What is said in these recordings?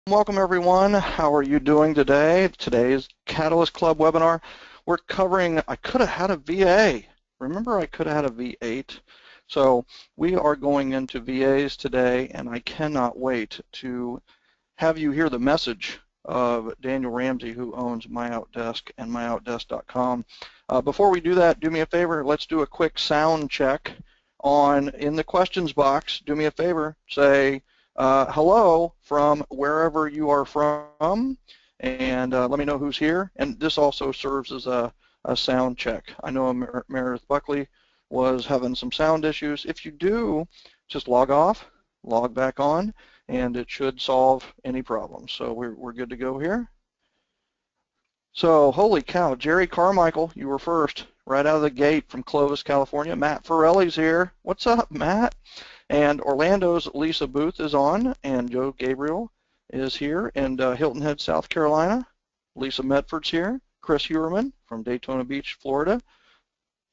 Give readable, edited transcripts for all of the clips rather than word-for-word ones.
Welcome everyone. How are you doing today? Today's Catalyst Club webinar. We're covering, I could have had a VA. Remember I could have had a V8? So we are going into VAs today, and I cannot wait to have you hear the message of Daniel Ramsey, who owns MyOutDesk and MyOutDesk.com. Before we do that, do me a favor, let's do a quick sound check in the questions box. Do me a favor, say hello from wherever you are from, and let me know who's here. And this also serves as a sound check. I know Meredith Buckley was having some sound issues. If you do, just log off, log back on, and it should solve any problems. So we're good to go here. So holy cow, Jerry Carmichael, you were first right out of the gate from Clovis, California. Matt Forelli's here. What's up, Matt? And Orlando's Lisa Booth is on, and Joe Gabriel is here, and Hilton Head, South Carolina. Lisa Medford's here. Chris Huerman from Daytona Beach, Florida.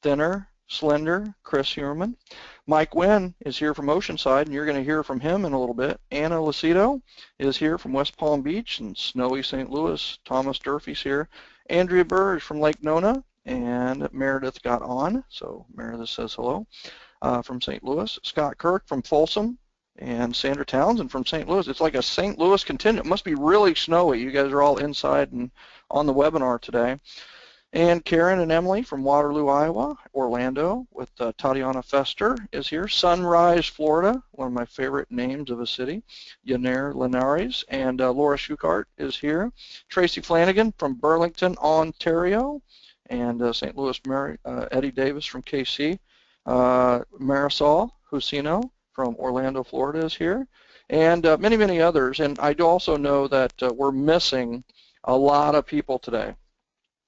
Thinner, slender, Chris Huerman. Mike Wynn is here from Oceanside, and you're going to hear from him in a little bit. Anna Lucido is here from West Palm Beach and snowy St. Louis. Thomas Durfee's here. Andrea Burge from Lake Nona, and Meredith got on, so Meredith says hello from St. Louis. Scott Kirk from Folsom, and Sandra Townsend from St. Louis. It's like a St. Louis contingent. It must be really snowy. You guys are all inside and on the webinar today. And Karen and Emily from Waterloo, Iowa. Orlando with Tatiana Fester is here. Sunrise, Florida, one of my favorite names of a city. Yaner Linares, and Laura Schuchart is here. Tracy Flanagan from Burlington, Ontario, and St. Louis, Eddie Davis from KC. Marisol Husino from Orlando, Florida is here, and many, many others. And I do also know that we're missing a lot of people today.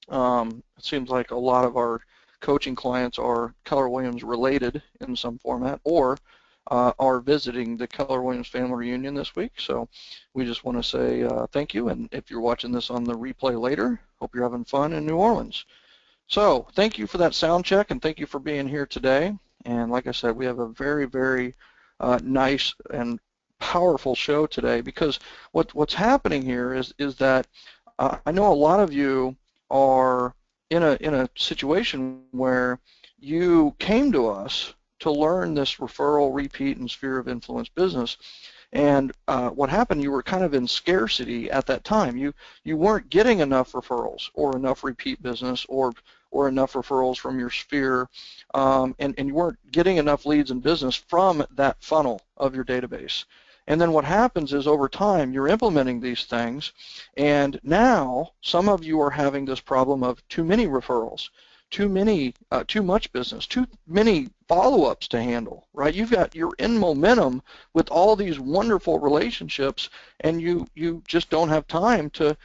It seems like a lot of our coaching clients are Keller Williams related in some format, or are visiting the Keller Williams family reunion this week. So we just want to say thank you, and if you're watching this on the replay later, hope you're having fun in New Orleans. So thank you for that sound check, and thank you for being here today. And like I said, we have a very, very nice and powerful show today, because what's happening here is that I know a lot of you are in a situation where you came to us to learn this referral, repeat, and sphere of influence business. And what happened, you were kind of in scarcity at that time. You weren't getting enough referrals or enough repeat business or enough referrals from your sphere, and you weren't getting enough leads and business from that funnel of your database. And then what happens is, over time, you're implementing these things, and now some of you are having this problem of too many referrals, too much business, too many follow-ups to handle, right? You're in momentum with all these wonderful relationships, and you just don't have time to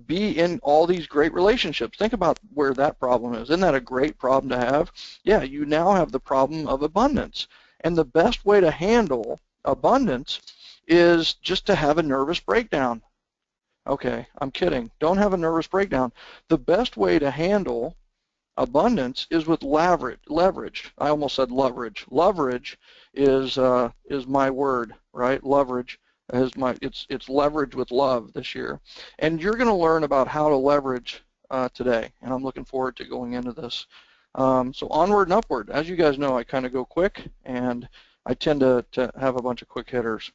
be in all these great relationships. Think about where that problem is. Isn't that a great problem to have? Yeah, you now have the problem of abundance, and the best way to handle abundance is just to have a nervous breakdown. Okay, I'm kidding. Don't have a nervous breakdown. The best way to handle abundance is with leverage. I almost said leverage. Leverage is my word, right? Leverage is it's leverage with love this year, and you're going to learn about how to leverage today. And I'm looking forward to going into this. So onward and upward. As you guys know, I kind of go quick, and I tend to have a bunch of quick hitters.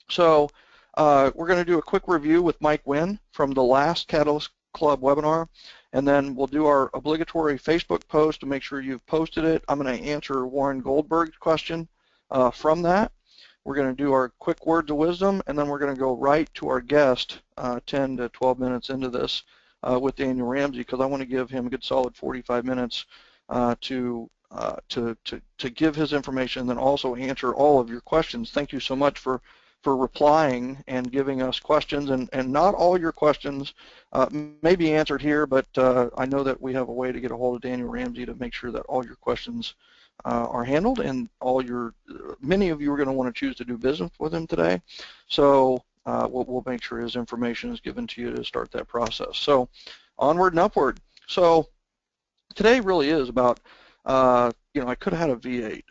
So we're going to do a quick review with Mike Wynn from the last Catalyst Club webinar, and then we'll do our obligatory Facebook post to make sure you've posted it. I'm going to answer Warren Goldberg's question from that. We're going to do our quick words of wisdom, and then we're going to go right to our guest 10 to 12 minutes into this with Daniel Ramsey, because I want to give him a good solid 45 minutes to give his information, and then also answer all of your questions. Thank you so much for replying and giving us questions, and not all your questions may be answered here, but I know that we have a way to get a hold of Daniel Ramsey to make sure that all your questions are handled, and many of you are going to want to choose to do business with him today, so we'll make sure his information is given to you to start that process. So onward and upward. So today really is about I could have had a V8.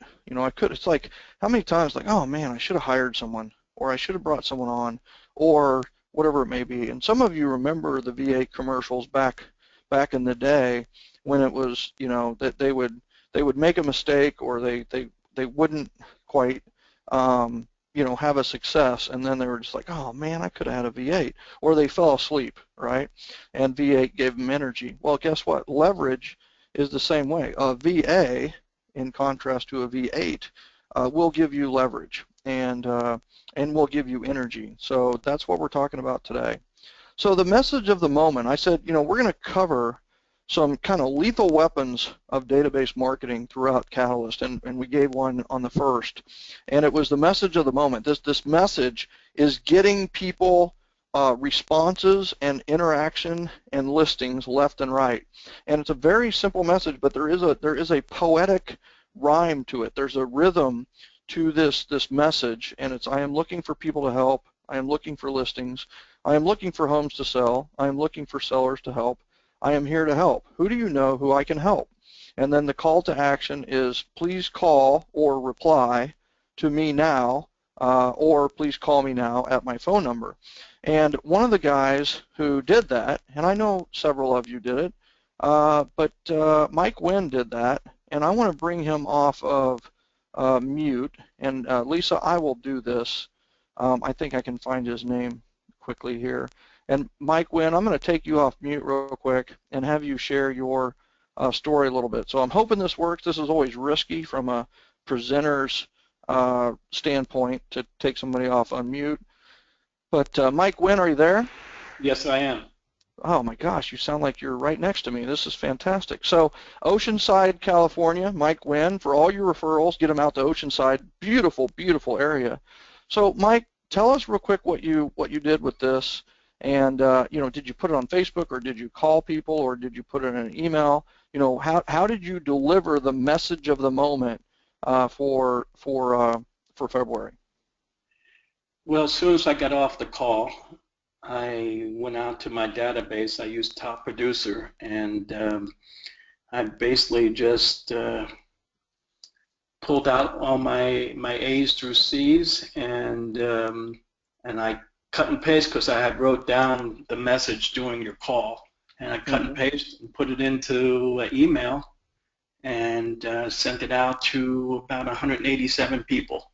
It's like, how many times, like, oh man, I should have hired someone, or I should have brought someone on, or whatever it may be. And some of you remember the VA commercials back in the day when it was, you know, that they would make a mistake, or they wouldn't quite you know, have a success, and then they were just like, oh man, I could have had a V8, or they fell asleep, right? And V8 gave them energy. Well, guess what? Leverage is the same way. A VA, in contrast to a V8, will give you leverage, and will give you energy. So that's what we're talking about today. So the message of the moment, I said, you know, we're going to cover some kind of lethal weapons of database marketing throughout Catalyst, and we gave one on the first, and it was the message of the moment. This message is getting people responses and interaction and listings left and right, and it's a very simple message, but there is a poetic rhyme to it. There's a rhythm to this message, and it's, I am looking for people to help, I am looking for listings, I am looking for homes to sell, I am looking for sellers to help, I am here to help. Who do you know who I can help? And then the call to action is, please call or reply to me now, or please call me now at my phone number. And one of the guys who did that, and I know several of you did it, but Mike Wynn did that, and I want to bring him off of mute. And Lisa, I will do this. I think I can find his name quickly here. And Mike Wynn, I'm going to take you off mute real quick and have you share your story a little bit. So I'm hoping this works. This is always risky from a presenter's standpoint to take somebody off unmute. But Mike Wynn, are you there? Yes, I am. Oh my gosh, you sound like you're right next to me. This is fantastic. So Oceanside, California, Mike Wynn, for all your referrals, get them out to Oceanside. Beautiful, beautiful area. So Mike, tell us real quick what you did with this. And you know, did you put it on Facebook, or did you call people, or did you put it in an email? You know, how did you deliver the message of the moment for February? Well, as soon as I got off the call, I went out to my database. I used Top Producer, and I basically just pulled out all my A's through C's, and I cut and paste, because I had wrote down the message during your call, and I cut and paste and put it into an email, and sent it out to about 187 people.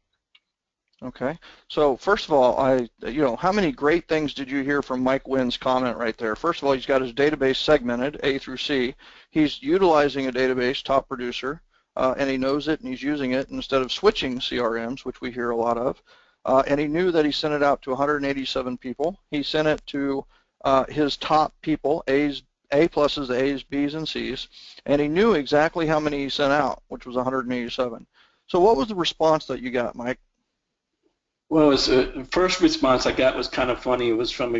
Okay. So first of all, you know, how many great things did you hear from Mike Wynn's comment right there? First of all, he's got his database segmented, A through C. He's utilizing a database, Top Producer, and he knows it, and he's using it instead of switching CRMs, which we hear a lot of. And he knew that he sent it out to 187 people. He sent it to his top people, A pluses, A's, B's, and C's, and he knew exactly how many he sent out, which was 187. So what was the response that you got, Mike? Well, it was, the first response I got was kind of funny. It was from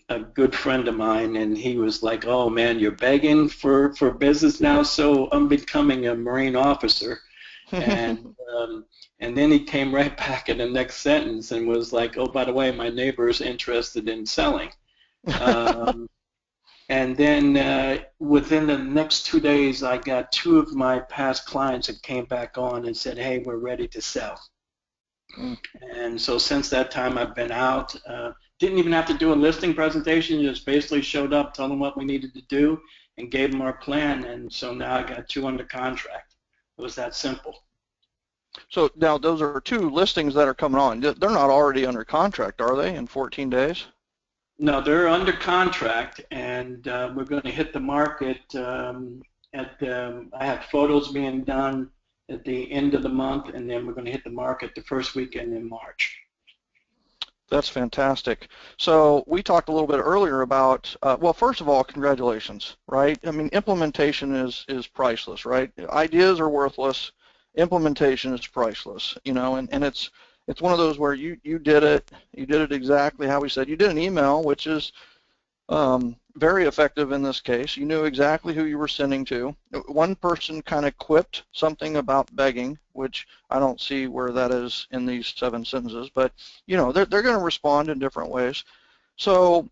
a good friend of mine, and he was like, oh man, you're begging for business now, so I'm becoming a Marine officer. And then he came right back in the next sentence and was like, oh, by the way, my neighbor is interested in selling. And then within the next 2 days, I got 2 of my past clients that came back on and said, hey, we're ready to sell. And so since that time, I've been out. Didn't even have to do a listing presentation, just basically showed up, told them what we needed to do, and gave them our plan. And so now I got 2 under contract. It was that simple. So now those are 2 listings that are coming on. They're not already under contract, are they, in 14 days? No, they're under contract, and we're going to hit the market I have photos being done at the end of the month, and then we're going to hit the market the first weekend in March. That's fantastic. So we talked a little bit earlier about, well, first of all, congratulations, right? I mean, implementation is priceless, right? Ideas are worthless. Implementation is priceless, you know, and it's one of those where you did it exactly how we said. You did an email, which is very effective in this case. You knew exactly who you were sending to. One person kind of quipped something about begging, which I don't see where that is in these 7 sentences, but you know, they're going to respond in different ways. So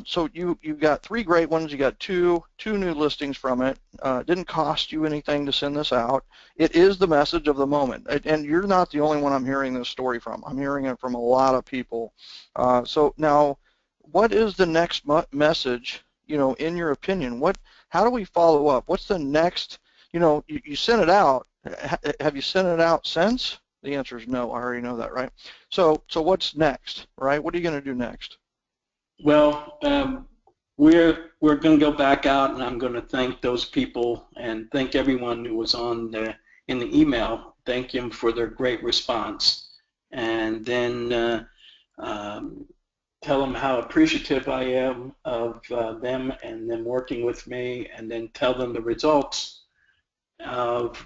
so you got 3 great ones. You got two new listings from it. It didn't cost you anything to send this out. It is the message of the moment, and you're not the only one I'm hearing this story from. I'm hearing it from a lot of people. So now, what is the next message, in your opinion? How do we follow up? What's the next, you sent it out. Have you sent it out since? The answer is no. I already know that, right? So what's next, right? What are you going to do next? Well, we're going to go back out, and I'm going to thank those people and thank everyone who was in the email. Thank them for their great response, and then tell them how appreciative I am of them and them working with me, and then tell them the results of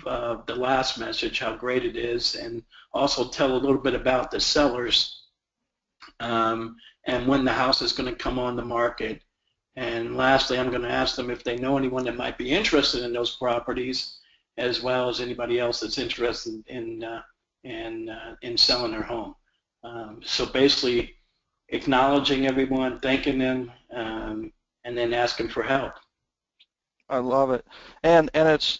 the last message, how great it is, and also tell a little bit about the sellers and when the house is going to come on the market. And lastly, I'm going to ask them if they know anyone that might be interested in those properties, as well as anybody else that's interested in selling their home. So basically, acknowledging everyone, thanking them, and then asking for help. I love it. And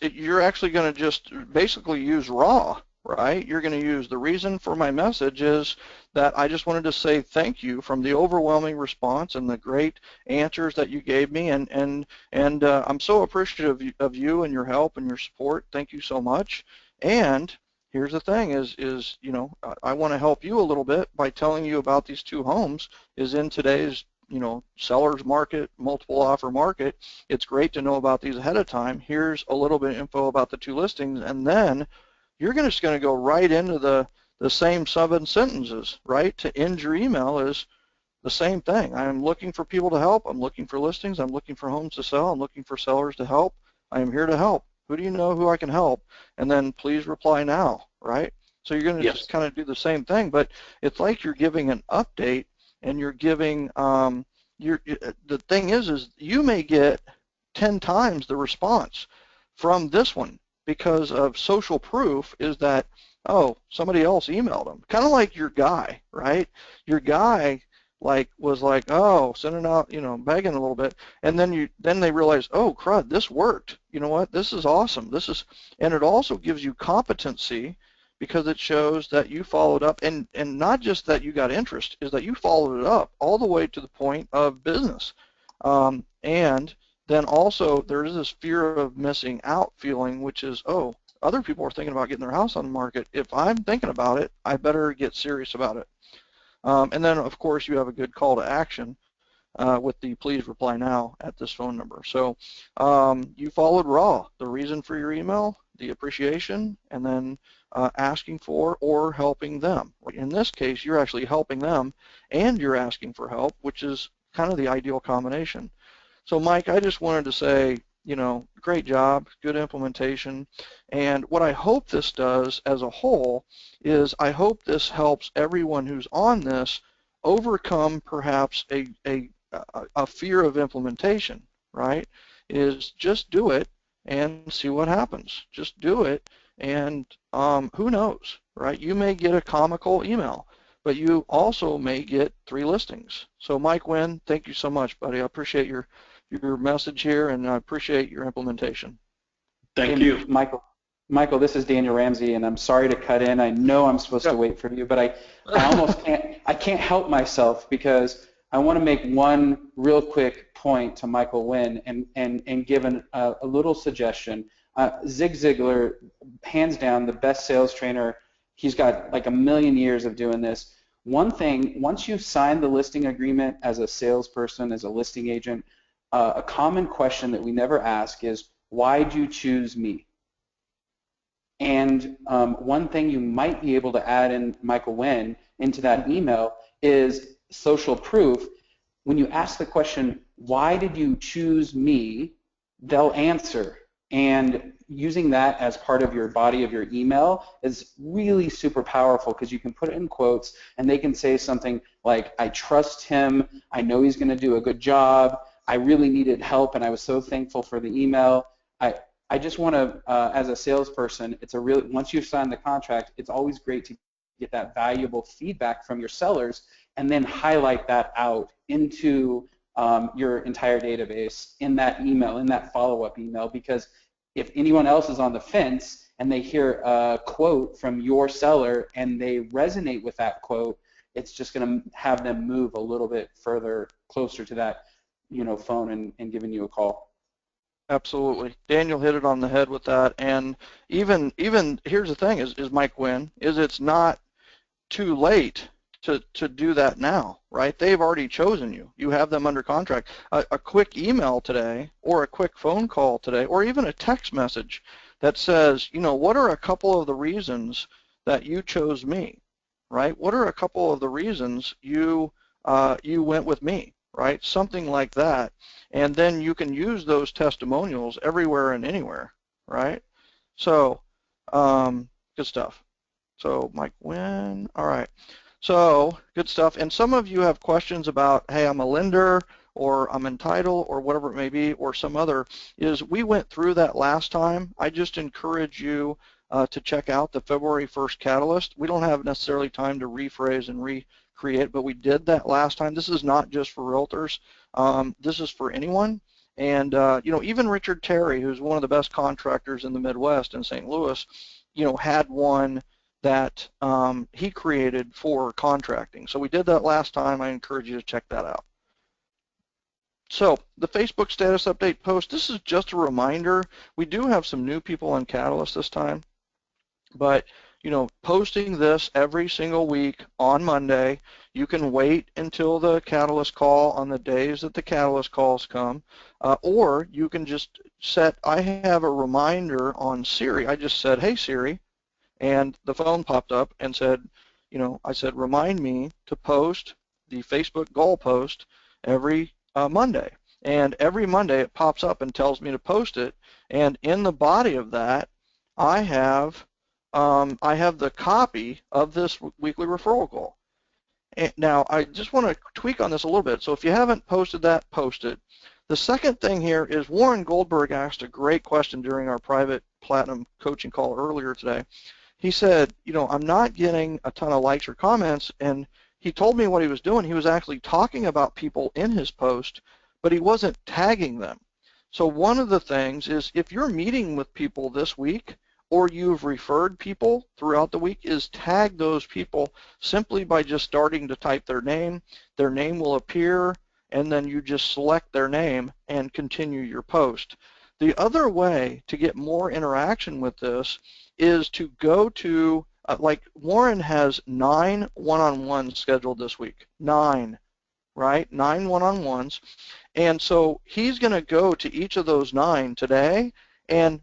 you're actually going to just basically use raw, right? You're going to use the reason for my message is that I just wanted to say thank you from the overwhelming response and the great answers that you gave me, and I'm so appreciative of you and your help and your support. Thank you so much. And here's the thing is I want to help you a little bit by telling you about these two homes is in today's seller's market, multiple offer market. It's great to know about these ahead of time. Here's a little bit of info about the two listings, and then you're just going to go right into the same 7 sentences, right? To end your email is the same thing. I'm looking for people to help. I'm looking for listings. I'm looking for homes to sell. I'm looking for sellers to help. I am here to help. Who do you know who I can help? And then please reply now, right? So you're going to just kind of do the same thing, but it's like you're giving an update, and you're giving the thing is you may get 10 times the response from this one because of social proof is that, oh, somebody else emailed them. Kind of like your guy, right? Your guy was like, oh, sending out, begging a little bit, and then they realize, oh, crud, this worked. You know what? This is awesome. And it also gives you competency because it shows that you followed up, and not just that you got interest, is that you followed it up all the way to the point of business. And then also there is this fear of missing out feeling, which is, oh, other people are thinking about getting their house on the market. If I'm thinking about it, I better get serious about it. And then, of course, you have a good call to action with the please reply now at this phone number. So you followed raw, the reason for your email, the appreciation, and then asking for or helping them. In this case, you're actually helping them and you're asking for help, which is kind of the ideal combination. So Mike, I just wanted to say, great job, good implementation. And what I hope this does as a whole is I hope this helps everyone who's on this overcome perhaps a fear of implementation, right? Is just do it and see what happens. Just do it, and who knows, right? You may get a comical email, but you also may get 3 listings. So Mike Wynn, thank you so much, buddy. I appreciate your message here, and I appreciate your implementation. Thank you. Michael, this is Daniel Ramsey, and I'm sorry to cut in. I know I'm supposed to wait for you, but I almost can't help myself because I want to make one real quick point to Michael Wynn and give a little suggestion. Zig Ziglar, hands down, the best sales trainer. He's got like 1 million years of doing this. One thing, once you've signed the listing agreement as a salesperson, as a listing agent, a common question that we never ask is, why'd you choose me? And one thing you might be able to add in, Michael Wynn, into that email is social proof. When you ask the question, why did you choose me, they'll answer. And using that as part of your body of your email is really super powerful because you can put it in quotes and they can say something like, I trust him, I know he's going to do a good job, I really needed help and I was so thankful for the email. I just want to, as a salesperson, once you've signed the contract, it's always great to get that valuable feedback from your sellers and then highlight that out into your entire database in that email, in that follow-up email, because if anyone else is on the fence and they hear a quote from your seller and they resonate with that quote, it's just going to have them move a little bit further closer to that, phone and giving you a call. Absolutely. Daniel hit it on the head with that. And even here's the thing is Mike Wynn, is it's not too late to do that now, right? They've already chosen you. You have them under contract. A quick email today or a quick phone call today or even a text message that says, what are a couple of the reasons that you chose me, right? What are a couple of the reasons you went with me, right? Something like that. And then you can use those testimonials everywhere and anywhere, right? So good stuff. So Mike Wynn, all right. So good stuff. And some of you have questions about, hey, I'm a lender or I'm entitled or whatever it may be or some other, is we went through that last time. I just encourage you to check out the February 1st Catalyst. We don't have necessarily time to rephrase and recreate, but we did that last time. This is not just for realtors. This is for anyone. And, even Richard Terry, who's one of the best contractors in the Midwest in St. Louis, had one that he created for contracting. So we did that last time. I encourage you to check that out. So the Facebook status update post, this is just a reminder. We do have some new people on Catalyst this time, but posting this every single week on Monday. You can wait until the Catalyst call on the days that the Catalyst calls come, or you can just set, I have a reminder on Siri. I just said, hey Siri, and the phone popped up and said, I said, remind me to post the Facebook goal post every Monday. And every Monday it pops up and tells me to post it. And in the body of that, I have the copy of this weekly referral goal. And now, I just want to tweak on this a little bit. So if you haven't posted that, post it. The second thing here is Warren Goldberg asked a great question during our private platinum coaching call earlier today. He said, I'm not getting a ton of likes or comments, and he told me what he was doing. He was actually talking about people in his post, but he wasn't tagging them. So one of the things is if you're meeting with people this week or you've referred people throughout the week, is tag those people simply by just starting to type their name. Their name will appear, and then you just select their name and continue your post. The other way to get more interaction with this is to go to, like Warren has 9 one-on-ones scheduled this week, 9, right? 9 one-on-ones. And so he's going to go to each of those 9 today, and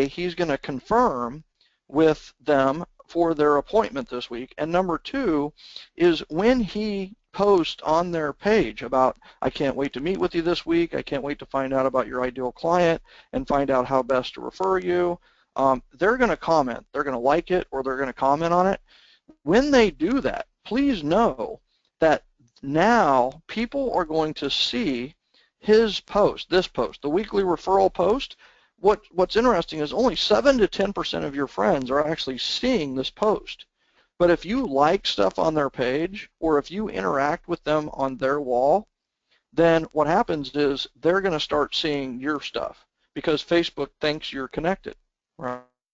he's going to confirm with them for their appointment this week. And number 2 is when he posts on their page about, I can't wait to meet with you this week, I can't wait to find out about your ideal client and find out how best to refer you, they're going to comment. They're going to like it or they're going to comment on it. When they do that, please know that now people are going to see his post, this post, the weekly referral post. What's interesting is only 7 to 10% of your friends are actually seeing this post. But if you like stuff on their page or if you interact with them on their wall, then what happens is they're going to start seeing your stuff because Facebook thinks you're connected.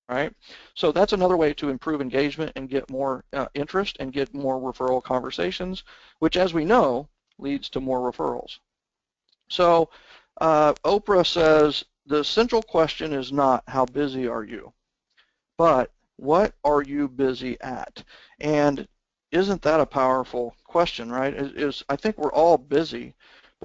Right? So that's another way to improve engagement and get more interest and get more referral conversations, which, as we know, leads to more referrals. So Oprah says, the central question is not how busy are you, but what are you busy at? And isn't that a powerful question, right? I think we're all busy,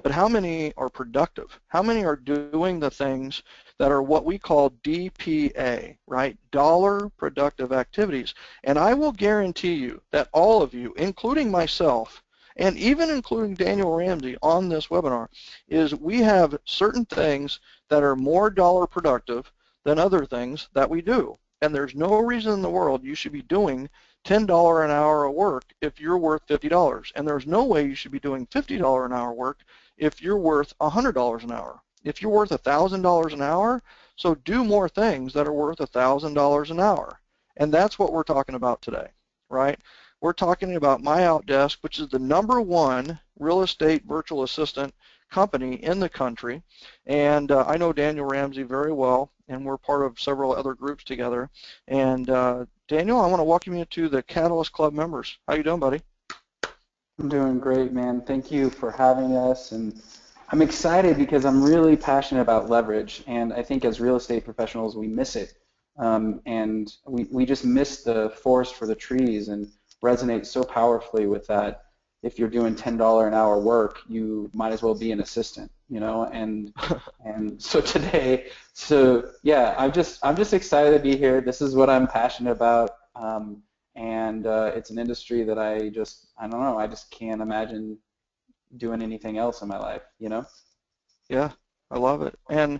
but how many are productive? How many are doing the things that are what we call DPA, right? Dollar productive activities. And I will guarantee you that all of you, including myself, and even including Daniel Ramsey on this webinar, is we have certain things that are more dollar productive than other things that we do. And there's no reason in the world you should be doing $10 an hour of work if you're worth $50. And there's no way you should be doing $50 an hour work if you're worth $100 an hour. If you're worth $1,000 an hour, so do more things that are worth $1,000 an hour. And that's what we're talking about today, right? We're talking about MyOutDesk, which is the #1 real estate virtual assistant company in the country. And I know Daniel Ramsey very well, and we're part of several other groups together. And Daniel, I want to welcome you to the Catalyst Club members. How you doing, buddy? I'm doing great, man. Thank you for having us. And I'm excited because I'm really passionate about leverage. And I think as real estate professionals, we miss it. And we just miss the forest for the trees and resonate so powerfully with that. If you're doing $10 an hour work, you might as well be an assistant, you know? And so today, so yeah, I'm just excited to be here. This is what I'm passionate about. And it's an industry that I don't know, I just can't imagine doing anything else in my life, you know? Yeah, I love it. And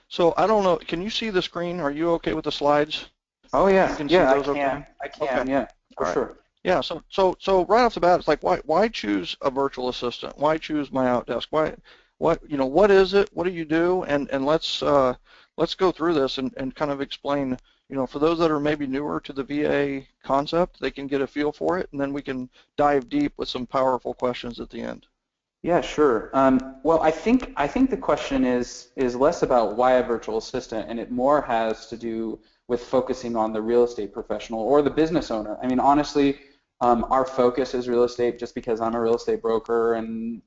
so I don't know, can you see the screen? Are you okay with the slides? Oh You yeah, can see yeah, those okay? I Okay, can, yeah, all for right. sure. Yeah, so right off the bat, it's like why choose a virtual assistant? Why choose My Outdesk? What is it? What do you do? And let's go through this and kind of explain, for those that are maybe newer to the VA concept, they can get a feel for it, and then we can dive deep with some powerful questions at the end. Yeah, sure. Well, I think the question is less about why a virtual assistant, and it more has to do with focusing on the real estate professional or the business owner. I mean, honestly, our focus is real estate, just because I'm a real estate broker and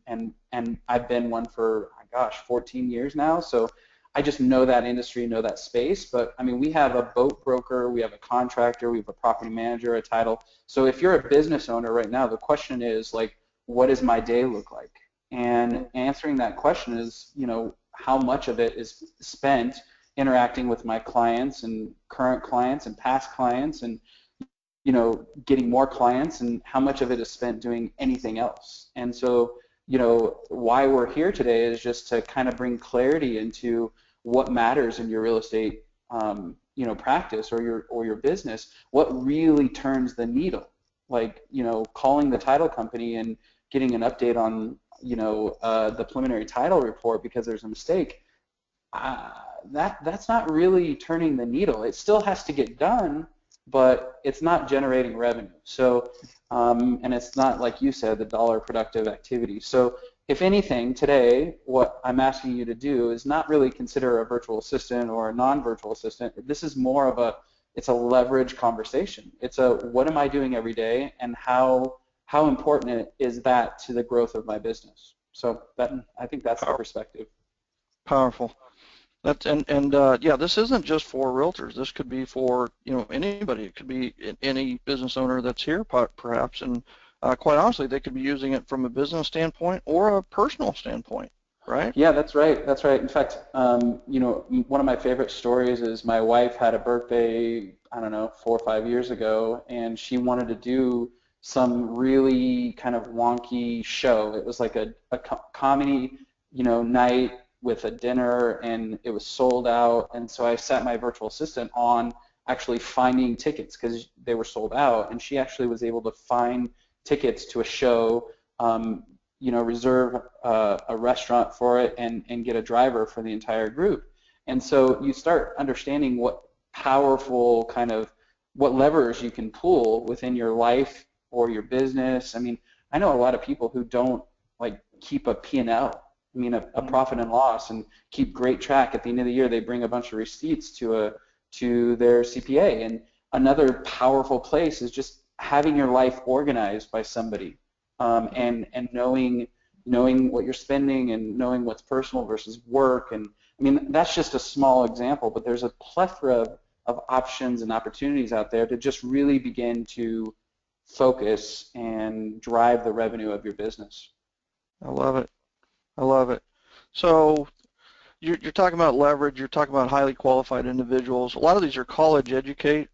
I've been one for, gosh, 14 years now. So I just know that industry, know that space. But I mean, we have a boat broker, we have a contractor, we have a property manager, a title. So if you're a business owner right now, the question is like, what does my day look like? And answering that question is, how much of it is spent interacting with my clients and current clients and past clients and, getting more clients, and how much of it is spent doing anything else. And so, why we're here today is just to kind of bring clarity into what matters in your real estate, practice or your business, what really turns the needle. Like, calling the title company and getting an update on, the preliminary title report because there's a mistake, that's not really turning the needle. It still has to get done, but it's not generating revenue. So, and it's not, like you said, the dollar productive activity. So if anything, today, what I'm asking you to do is not really consider a virtual assistant or a non-virtual assistant. This is more of it's a leverage conversation. It's what am I doing every day, and how important is that to the growth of my business? So I think that's the perspective. Powerful. Yeah, this isn't just for realtors. This could be for anybody. It could be any business owner that's here, perhaps, and quite honestly, they could be using it from a business standpoint or a personal standpoint, right? Yeah, that's right. That's right. In fact, one of my favorite stories is my wife had a birthday, I don't know, 4 or 5 years ago, and she wanted to do some really kind of wonky show. It was like a comedy, night with a dinner, and it was sold out. And so I sat my virtual assistant on actually finding tickets because they were sold out, and she actually was able to find tickets to a show, reserve a restaurant for it, and get a driver for the entire group. And so you start understanding what what levers you can pull within your life or your business. I mean, I know a lot of people who don't keep a P&L, a profit and loss, and keep great track. At the end of the year, they bring a bunch of receipts to their CPA. And another powerful place is just having your life organized by somebody, and knowing what you're spending and knowing what's personal versus work. And that's just a small example, but there's a plethora of options and opportunities out there to just really begin to focus and drive the revenue of your business. I love it. I love it. So you're talking about leverage. You're talking about highly qualified individuals. A lot of these are college educated,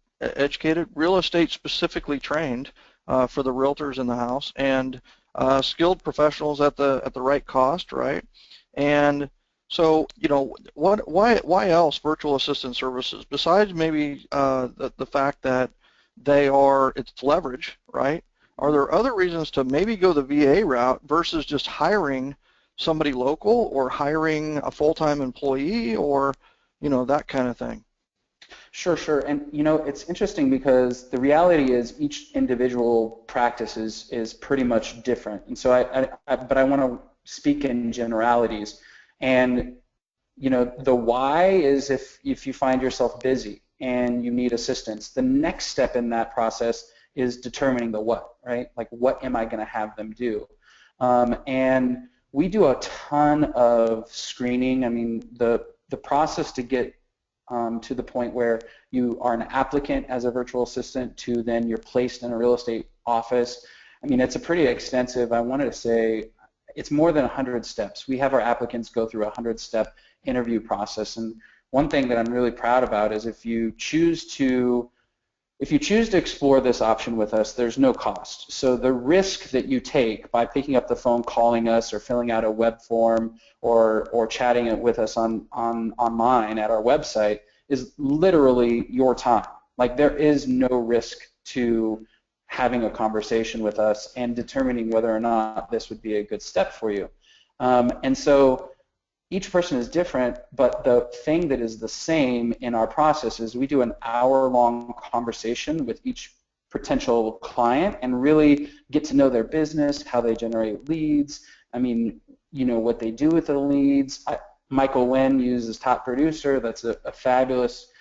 real estate specifically trained for the realtors in the house, and skilled professionals at the right cost, right? And so, why else virtual assistant services besides maybe the fact that it's leverage, right? Are there other reasons to maybe go the VA route versus just hiring somebody local or hiring a full-time employee or, that kind of thing? Sure. And it's interesting because the reality is each individual practice is pretty much different. And so but I want to speak in generalities. And the why is if you find yourself busy and you need assistance. The next step in that process is determining the what, right? Like, what am I going to have them do? And we do a ton of screening. I mean, the process to get to the point where you are an applicant as a virtual assistant to then you're placed in a real estate office, I mean, it's a pretty extensive, I wanted to say, it's more than 100 steps. We have our applicants go through a 100-step interview process, and one thing that I'm really proud about is if you choose to explore this option with us, there's no cost. So the risk that you take by picking up the phone, calling us, or filling out a web form, or chatting it with us online at our website is literally your time. Like, there is no risk to having a conversation with us and determining whether or not this would be a good step for you. And so each person is different, but the thing that is the same in our process is we do an hour-long conversation with each potential client and really get to know their business, how they generate leads. I mean, you know, what they do with the leads. Michael Nguyen uses Top Producer. That's a fabulous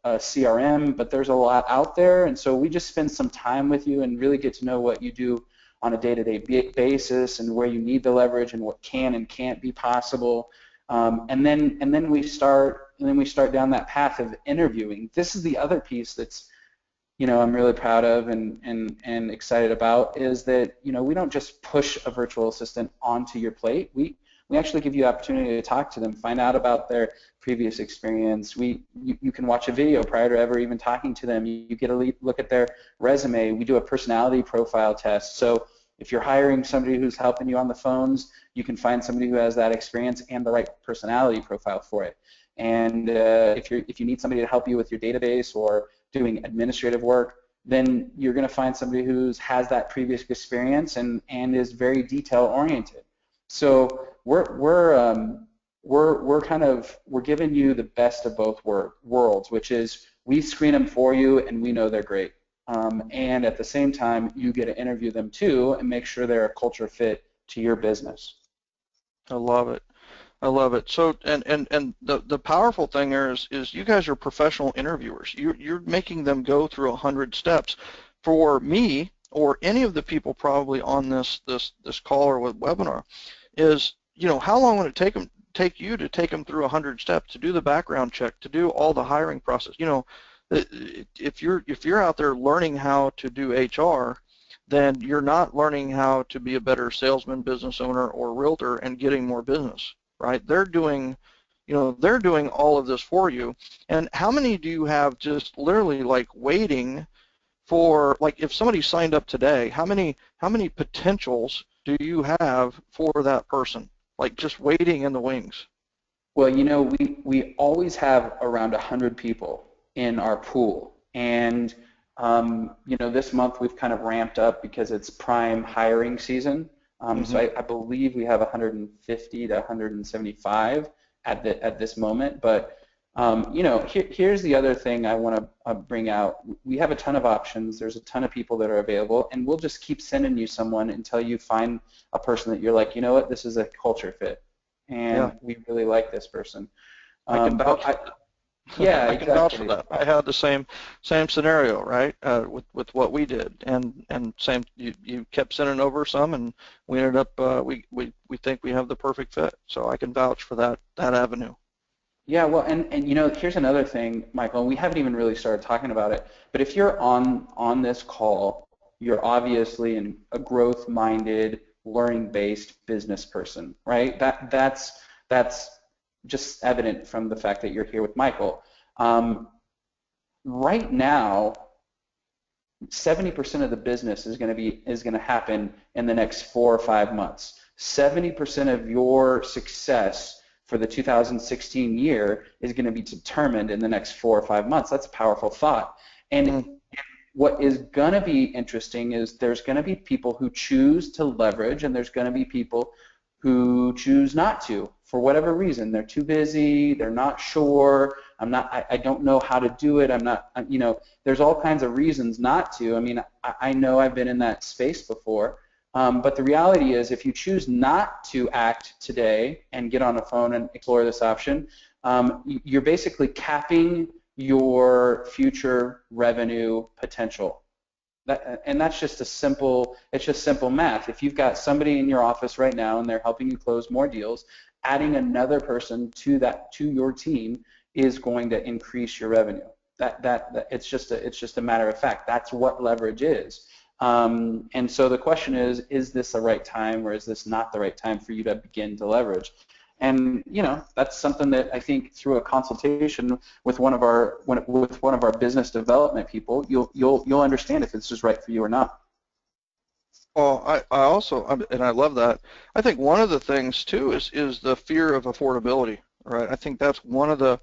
a CRM, but there's a lot out there, and so we just spend some time with you and really get to know what you do on a day-to-day basis and where you need the leverage and what can and can't be possible, and then we start down that path of interviewing. This is the other piece that's, you know, I'm really proud of and excited about, is that, you know, we don't just push a virtual assistant onto your plate. We actually give you the opportunity to talk to them, find out about their previous experience. You can watch a video prior to ever even talking to them. You get a look at their resume. We do a personality profile test. So if you're hiring somebody who's helping you on the phones, you can find somebody who has that experience and the right personality profile for it. And if you need somebody to help you with your database or doing administrative work, then you're going to find somebody who has that previous experience and is very detail oriented. So we're giving you the best of both worlds, which is we screen them for you and we know they're great, and at the same time you get to interview them too and make sure they're a culture fit to your business. I love it. I love it. So, and the powerful thing there is you guys are professional interviewers. You're making them go through 100 steps. For me or any of the people probably on this call or webinar, is, you know, how long would it take you to take them through 100 steps, to do the background check, to do all the hiring process? You know, if you're out there learning how to do HR, then you're not learning how to be a better salesman, business owner, or realtor and getting more business, right? They're doing all of this for you. And how many do you have just literally like waiting for, like, if somebody signed up today, how many potentials do you have for that person, like just waiting in the wings? Well, you know, we always have around 100 people in our pool, and you know, this month we've kind of ramped up because it's prime hiring season. So I believe we have 150 to 175 at this moment. But you know, here's the other thing I want to bring out. We have a ton of options. There's a ton of people that are available, and we'll just keep sending you someone until you find a person that you're like, you know what, this is a culture fit, and we really like this person. I can vouch for that. Yeah, I can vouch for that. I had the same scenario, right, with what we did, and same. You kept sending over some, and we ended up we think we have the perfect fit. So I can vouch for that avenue. Yeah, well, and you know, here's another thing, Michael, and we haven't even really started talking about it, but if you're on this call, you're obviously a growth-minded, learning-based business person, right? That's just evident from the fact that you're here with Michael. Right now, 70% of the business is going to happen in the next 4 or 5 months. 70% of your success for the 2016 year is going to be determined in the next 4 or 5 months. That's a powerful thought. And what is going to be interesting is there's going to be people who choose to leverage, and there's going to be people who choose not to for whatever reason. They're too busy. They're not sure. I don't know how to do it. You know, there's all kinds of reasons not to. I mean, I know I've been in that space before. But the reality is, if you choose not to act today and get on a phone and explore this option, you're basically capping your future revenue potential. And that's just it's just simple math. If you've got somebody in your office right now and they're helping you close more deals, adding another person to your team is going to increase your revenue. It's just a matter of fact. That's what leverage is. And so the question is this the right time, or is this not the right time for you to begin to leverage? And that's something that I think through a consultation with one of our business development people, you'll understand if it's just right for you or not. Well, I also, and I love that. I think one of the things too is the fear of affordability, right? I think that's one of the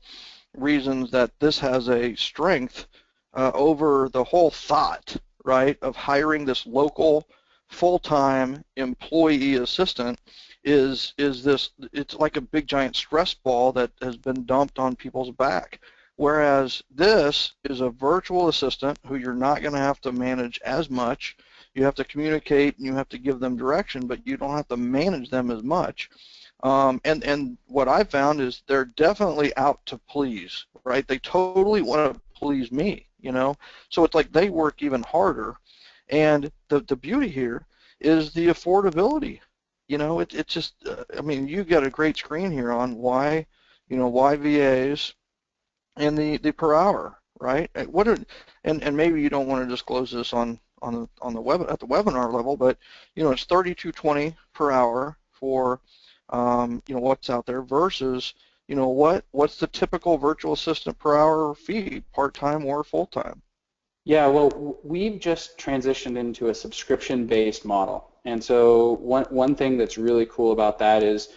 reasons that this has a strength over the whole thought, right, of hiring this local full-time employee assistant. Is this, it's like a big giant stress ball that has been dumped on people's back, whereas this is a virtual assistant who you're not going to have to manage as much. You have to communicate and you have to give them direction, but you don't have to manage them as much. And what I found is they're definitely out to please, right? They totally want to please me, so it's like they work even harder. And the beauty here is the affordability. It's just, I mean, you got a great screen here on why VAs and the per hour, right? And maybe you don't want to disclose this on the web at the webinar level, but it's $32.20 per hour for what's out there versus what's the typical virtual assistant per hour fee, part-time or full-time? Yeah, well, we've just transitioned into a subscription-based model. And so one thing that's really cool about that is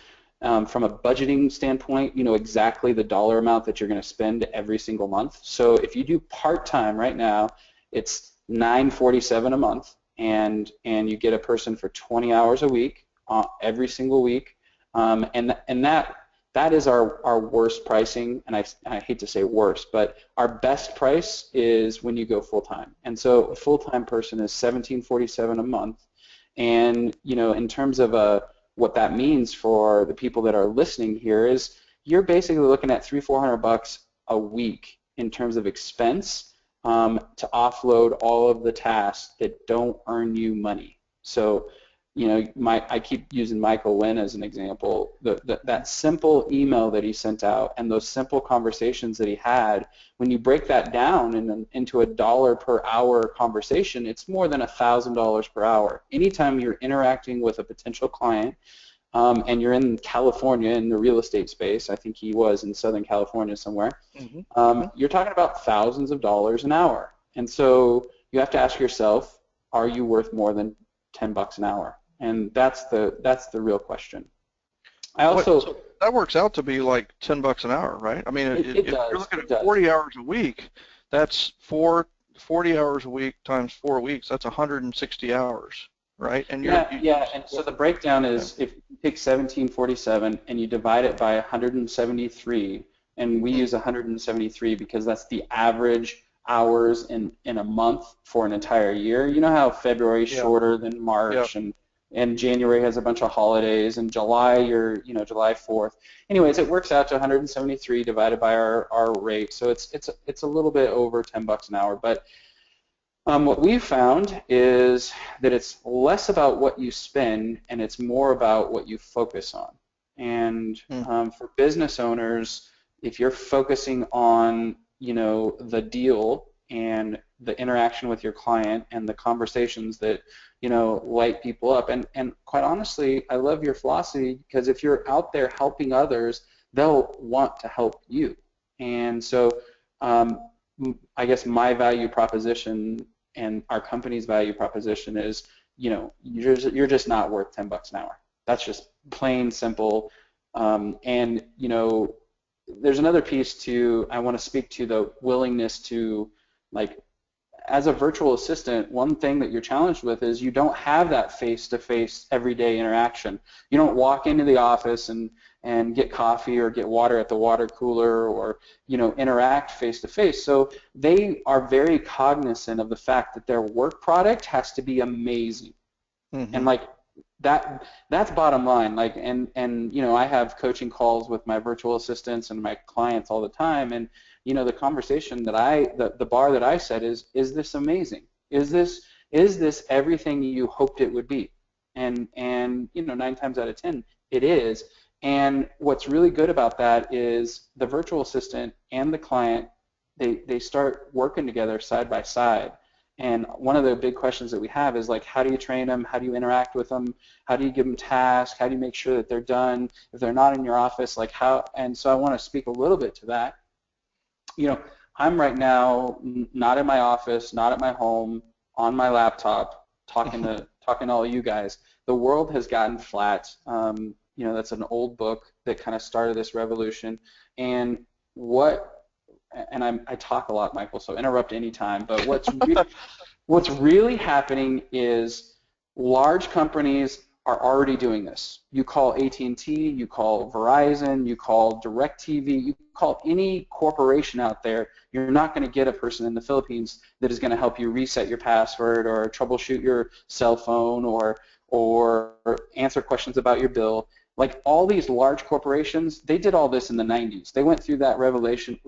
from a budgeting standpoint, you know exactly the dollar amount that you're going to spend every single month. So if you do part-time right now, it's $9.47 a month, and you get a person for 20 hours a week, every single week. And that is our worst pricing, and I hate to say worst, but our best price is when you go full-time. And so a full-time person is $17.47 a month. And in terms of what that means for the people that are listening here is you're basically looking at $300-400 a week in terms of expense to offload all of the tasks that don't earn you money. So I keep using Michael Wynn as an example. That simple email that he sent out and those simple conversations that he had, when you break that down into a dollar per hour conversation, it's more than $1,000 per hour. Anytime you're interacting with a potential client and you're in California in the real estate space, I think he was in Southern California somewhere, you're talking about thousands of dollars an hour. And so you have to ask yourself, are you worth more than $10 an hour? And that's the real question. So that works out to be like $10 an hour, right? I mean, if you're looking at 40 hours a week, that's 40 hours a week times 4 weeks. That's 160 hours, right? And And so the breakdown is if you take 1747 and you divide it by 173, and we use 173 because that's the average hours in a month for an entire year. You know how February is shorter than March, and January has a bunch of holidays, and July July 4th. Anyways, it works out to 173 divided by our rate, so it's a little bit over $10 an hour. But what we've found is that it's less about what you spend and it's more about what you focus on. And for business owners, if you're focusing on the deal and the interaction with your client and the conversations that light people up, and quite honestly, I love your philosophy, because if you're out there helping others, they'll want to help you. And so I guess my value proposition and our company's value proposition is you're just not worth $10 an hour. That's just plain simple. And there's another piece too. I want to speak to the willingness to, as a virtual assistant, one thing that you're challenged with is you don't have that face-to-face everyday interaction. You don't walk into the office and get coffee or get water at the water cooler or interact face-to-face. So they are very cognizant of the fact that their work product has to be amazing. And that's bottom line. Like, and you know, I have coaching calls with my virtual assistants and my clients all the time, and you know, the conversation that the bar that I set is this amazing? Is this everything you hoped it would be? And you know, 9 times out of 10 it is. And what's really good about that is the virtual assistant and the client, they start working together side by side. And one of the big questions that we have is like, how do you train them? How do you interact with them? How do you give them tasks? How do you make sure that they're done? If they're not in your office, like how? And so I want to speak a little bit to that. You know, I'm right now not in my office, not at my home, on my laptop, talking to all you guys. The world has gotten flat. You know, that's an old book that kind of started this revolution. And I talk a lot, Michael, so interrupt anytime. But what's really happening is large companies are already doing this. You call AT&T, you call Verizon, you call DirecTV, you call any corporation out there, you're not going to get a person in the Philippines that is going to help you reset your password or troubleshoot your cell phone or answer questions about your bill. Like all these large corporations, they did all this in the 90s. They went through that revolution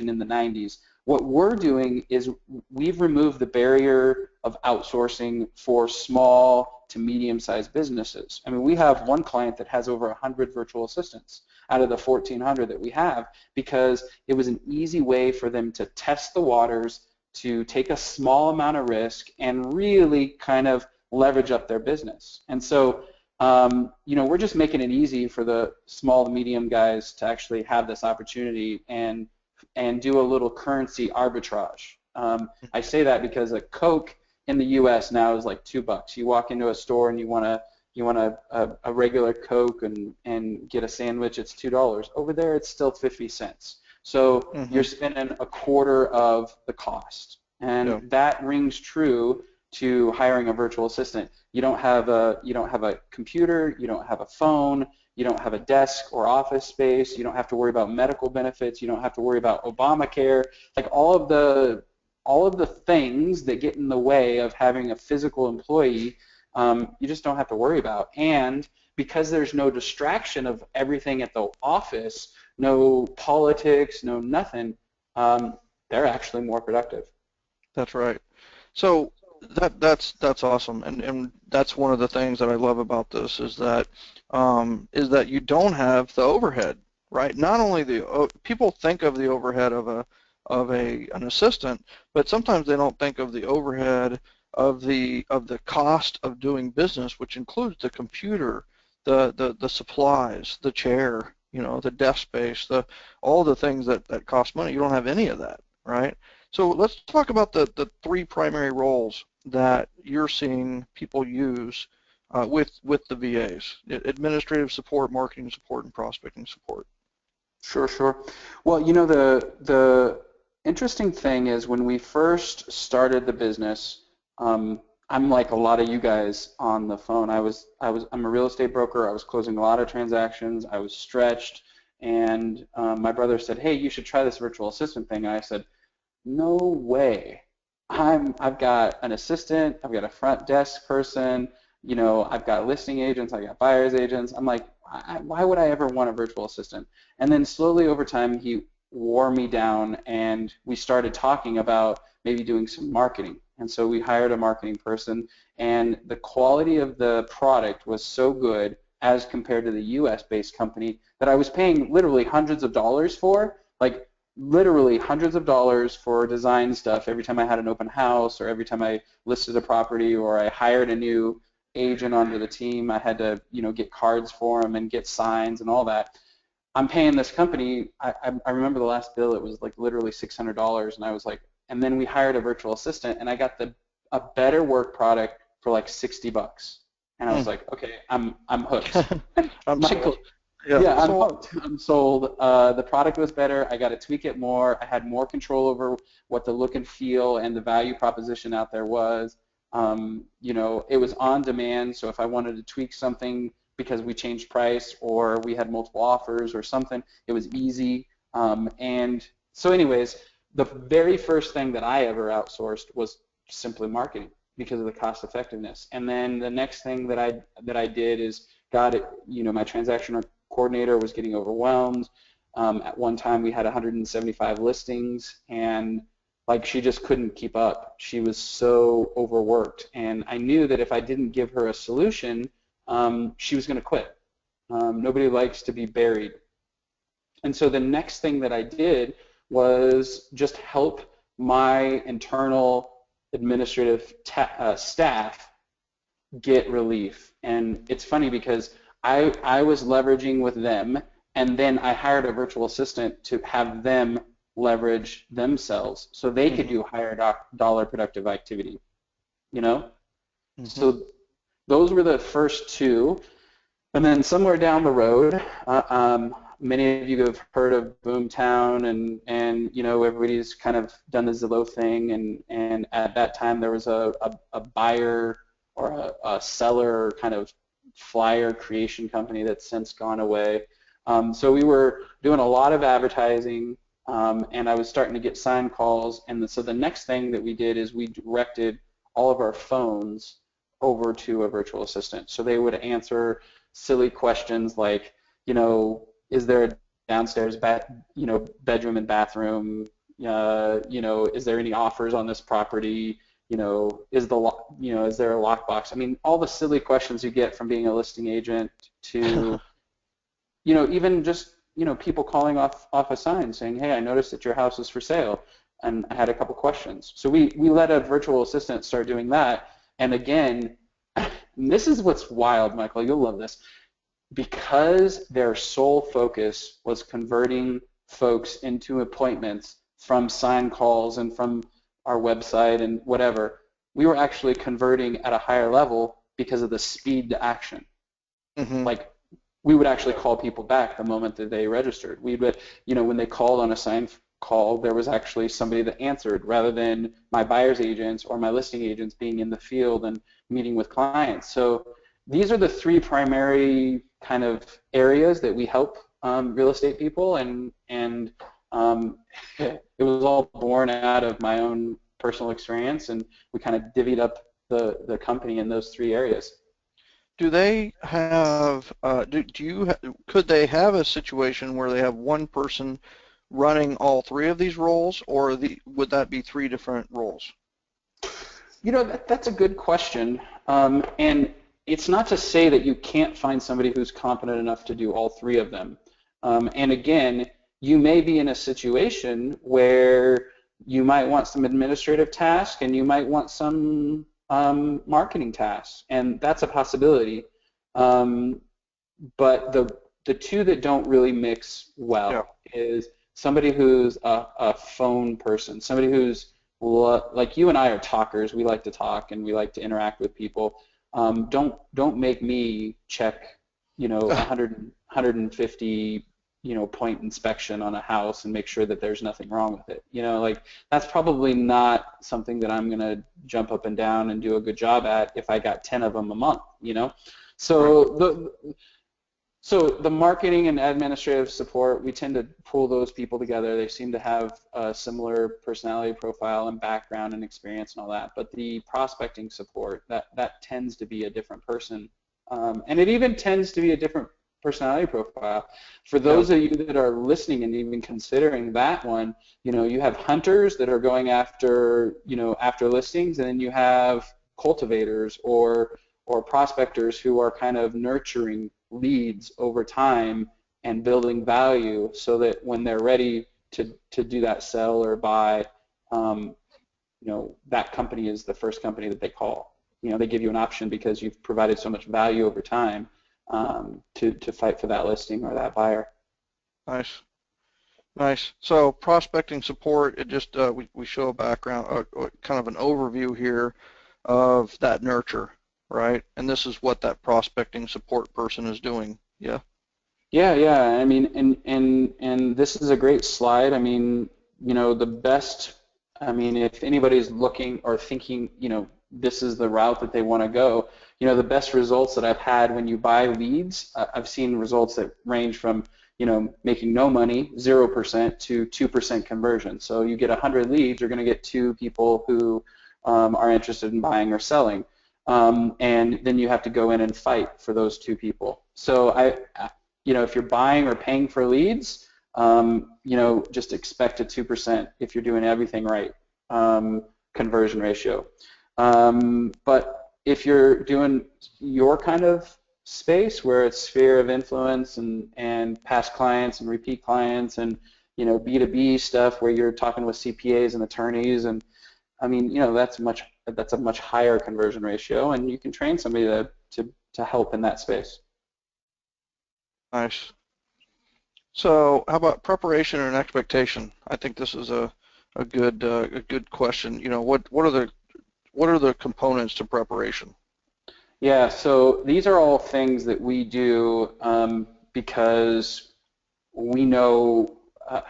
in the 90s. What we're doing is we've removed the barrier of outsourcing for small to medium-sized businesses. I mean, we have one client that has over 100 virtual assistants out of the 1,400 that we have because it was an easy way for them to test the waters, to take a small amount of risk, and really kind of leverage up their business. And so, you know, we're just making it easy for the small to medium guys to actually have this opportunity and do a little currency arbitrage. I say that because a Coke in the U.S. now is like $2. You walk into a store and you want a regular Coke and get a sandwich, it's $2. Over there, it's still 50 cents. So you're spending a quarter of the cost, and that rings true to hiring a virtual assistant. You don't have a computer, you don't have a phone, you don't have a desk or office space, you don't have to worry about medical benefits, you don't have to worry about Obamacare, like all of the things that get in the way of having a physical employee, you just don't have to worry about. And because there's no distraction of everything at the office, no politics, no nothing, they're actually more productive. That's right. So that's awesome, and that's one of the things that I love about this is that you don't have the overhead, right? Not only people think of the overhead of an assistant, but sometimes they don't think of the overhead of the cost of doing business, which includes the computer, the supplies, the chair, you know, the desk space, all the things that cost money. You don't have any of that, right? So let's talk about the 3 primary roles that you're seeing people use with the VAs: administrative support, marketing support, and prospecting support. Sure. Well, you know, the interesting thing is when we first started the business, I'm like a lot of you guys on the phone. I'm a real estate broker. I was closing a lot of transactions. I was stretched, and my brother said, "Hey, you should try this virtual assistant thing." And I said, "No way. I've got an assistant. I've got a front desk person. You know, I've got listing agents. I've got buyer's agents." I'm like, why would I ever want a virtual assistant? And then slowly over time, he wore me down, and we started talking about maybe doing some marketing. And so we hired a marketing person, and the quality of the product was so good as compared to the US-based company that I was paying literally hundreds of dollars for, like literally hundreds of dollars for design stuff every time I had an open house or every time I listed a property or I hired a new agent onto the team. I had to, you know, get cards for them and get signs and all that. I'm paying this company, I remember the last bill, it was like literally $600, and I was like, and then we hired a virtual assistant, and I got a better work product for like $60. And I was like, okay, I'm hooked. I'm Michael, sold. Yeah, I'm hooked. I'm sold. The product was better. I got to tweak it more. I had more control over what the look and feel and the value proposition out there was. You know, it was on demand, so if I wanted to tweak something because we changed price or we had multiple offers or something, it was easy. And so anyways, the very first thing that I ever outsourced was simply marketing. because of the cost effectiveness. And then the next thing that I did is got it. My transaction coordinator was getting overwhelmed. At one time, we had 175 listings, and like she just couldn't keep up. She was so overworked, and I knew that if I didn't give her a solution, she was going to quit. Nobody likes to be buried. And so the next thing that I did was just help my internal administrative staff get relief. And it's funny because I was leveraging with them, and then I hired a virtual assistant to have them leverage themselves so they could do higher dollar productive activity, So those were the first two. And then somewhere down the road, many of you have heard of Boomtown, and everybody's kind of done the Zillow thing, and at that time there was a buyer or a seller kind of flyer creation company that's since gone away. So we were doing a lot of advertising, and I was starting to get sign calls, and so the next thing that we did is we directed all of our phones over to a virtual assistant. So they would answer silly questions like, is there a downstairs bedroom and bathroom? Is there any offers on this property? Is there a lockbox? I mean, all the silly questions you get from being a listing agent to, even just people calling off a sign saying, hey, I noticed that your house is for sale, and I had a couple questions. So we let a virtual assistant start doing that, and again, this is what's wild, Michael. You'll love this. Because their sole focus was converting folks into appointments from sign calls and from our website and whatever, we were actually converting at a higher level because of the speed to action. Like, we would actually call people back the moment that they registered. We would, when they called on a sign call, there was actually somebody that answered rather than my buyer's agents or my listing agents being in the field and meeting with clients. So these are the three primary kind of areas that we help real estate people, and it was all born out of my own personal experience, and we kind of divvied up the company in those three areas. Do they have? Could they have a situation where they have one person running all three of these roles, or would that be three different roles? That's a good question, and it's not to say that you can't find somebody who's competent enough to do all three of them. And again, you may be in a situation where you might want some administrative tasks and you might want some marketing tasks, and that's a possibility. But the two that don't really mix well is somebody who's a phone person, somebody who's like you and I are talkers. We like to talk and we like to interact with people. Don't make me check, 150, point inspection on a house and make sure that there's nothing wrong with it. Like, that's probably not something that I'm going to jump up and down and do a good job at if I got 10 of them a month, So the marketing and administrative support, we tend to pull those people together. They seem to have a similar personality profile and background and experience and all that. But the prospecting support, that tends to be a different person. And it even tends to be a different personality profile. For those of you that are listening and even considering that one, you have hunters that are going after, after listings, and then you have cultivators or prospectors who are kind of nurturing leads over time and building value so that when they're ready to do that sell or buy, that company is the first company that they call. They give you an option because you've provided so much value over time to fight for that listing or that buyer. Nice. So prospecting support, it just we show a background, kind of an overview here of that nurture, right? And this is what that prospecting support person is doing. Yeah. Yeah. I mean, and this is a great slide. I mean, the best. I mean, if anybody's looking or thinking, this is the route that they want to go, the best results that I've had when you buy leads, I've seen results that range from, making no money, 0% to 2% conversion. So you get 100 leads, you're going to get 2 people who are interested in buying or selling. And then you have to go in and fight for those two people. So if you're buying or paying for leads, just expect a 2% if you're doing everything right, conversion ratio. But if you're doing your kind of space where it's sphere of influence and past clients and repeat clients and B2B stuff where you're talking with CPAs and attorneys, and I mean, that's a much higher conversion ratio, and you can train somebody to help in that space. Nice. So how about preparation and expectation? I think this is a good question. What are the components to preparation? Yeah, so these are all things that we do because we know, how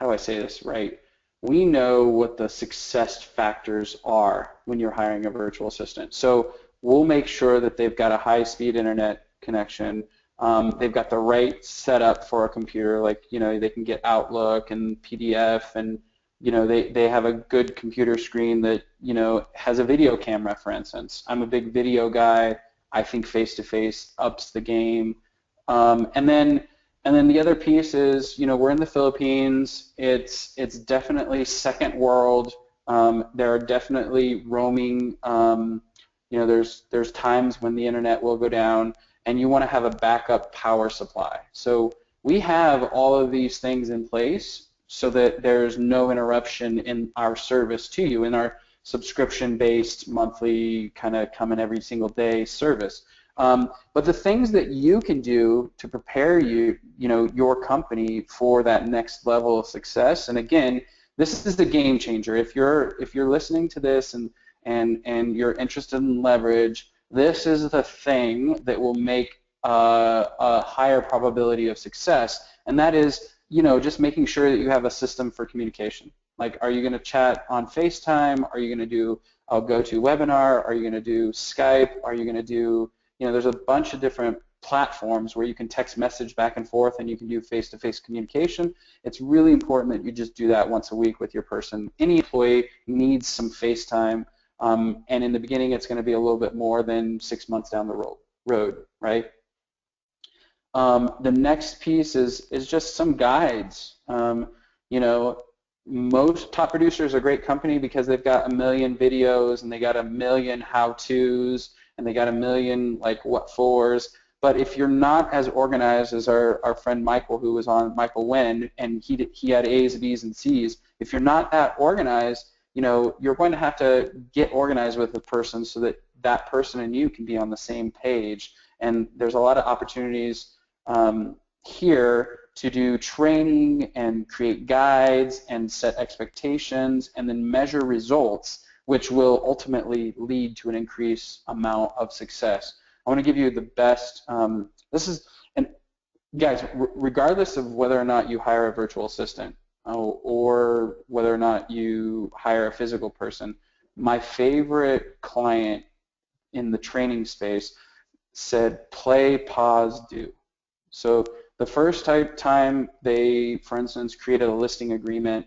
do I say this right? We know what the success factors are when you're hiring a virtual assistant. So we'll make sure that they've got a high-speed internet connection. They've got the right setup for a computer, like they can get Outlook and PDF, and they have a good computer screen that has a video camera, for instance. I'm a big video guy. I think face-to-face ups the game. And then the other piece is, we're in the Philippines. It's definitely second world. There are definitely roaming. There's times when the internet will go down, and you want to have a backup power supply. So we have all of these things in place so that there's no interruption in our service to you, in our subscription-based monthly kind of come in every single day service. But the things that you can do to prepare your company for that next level of success, and again, this is the game changer. If you're listening to this and you're interested in leverage, this is the thing that will make a higher probability of success, and that is just making sure that you have a system for communication. Like, are you going to chat on FaceTime? Are you going to do a GoToWebinar? Are you going to do Skype? Are you going to do, there's a bunch of different platforms where you can text message back and forth and you can do face-to-face communication. It's really important that you just do that once a week with your person. Any employee needs some FaceTime, and in the beginning it's going to be a little bit more than 6 months down the road, right? The next piece is just some guides. Most top producers are a great company because they've got a million videos and they got a million how-tos and they got a million what fors. But if you're not as organized as our friend Michael, who was on, Michael Wen, and he had A's, B's, and C's, if you're not that organized, you're going to have to get organized with the person so that that person and you can be on the same page. And there's a lot of opportunities here to do training and create guides and set expectations and then measure results, which will ultimately lead to an increased amount of success. I want to give you the best, and guys, regardless of whether or not you hire a virtual assistant or whether or not you hire a physical person, my favorite client in the training space said play, pause, do. So the first time they, for instance, created a listing agreement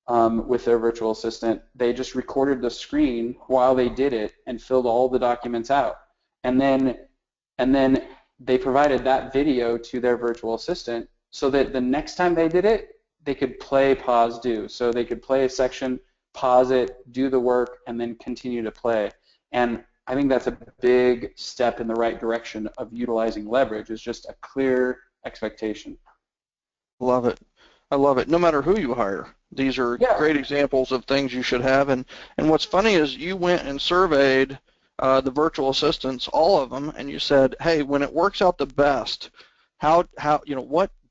with their virtual assistant, they just recorded the screen while they did it and filled all the documents out. And then they provided that video to their virtual assistant so that the next time they did it, they could play, pause, do. So they could play a section, pause it, do the work, and then continue to play. And I think that's a big step in the right direction of utilizing leverage, is just a clear expectation. Love it. I love it. No matter who you hire, these are great examples of things you should have. And what's funny is you went and surveyed the virtual assistants, all of them, and you said, hey, when it works out the best, what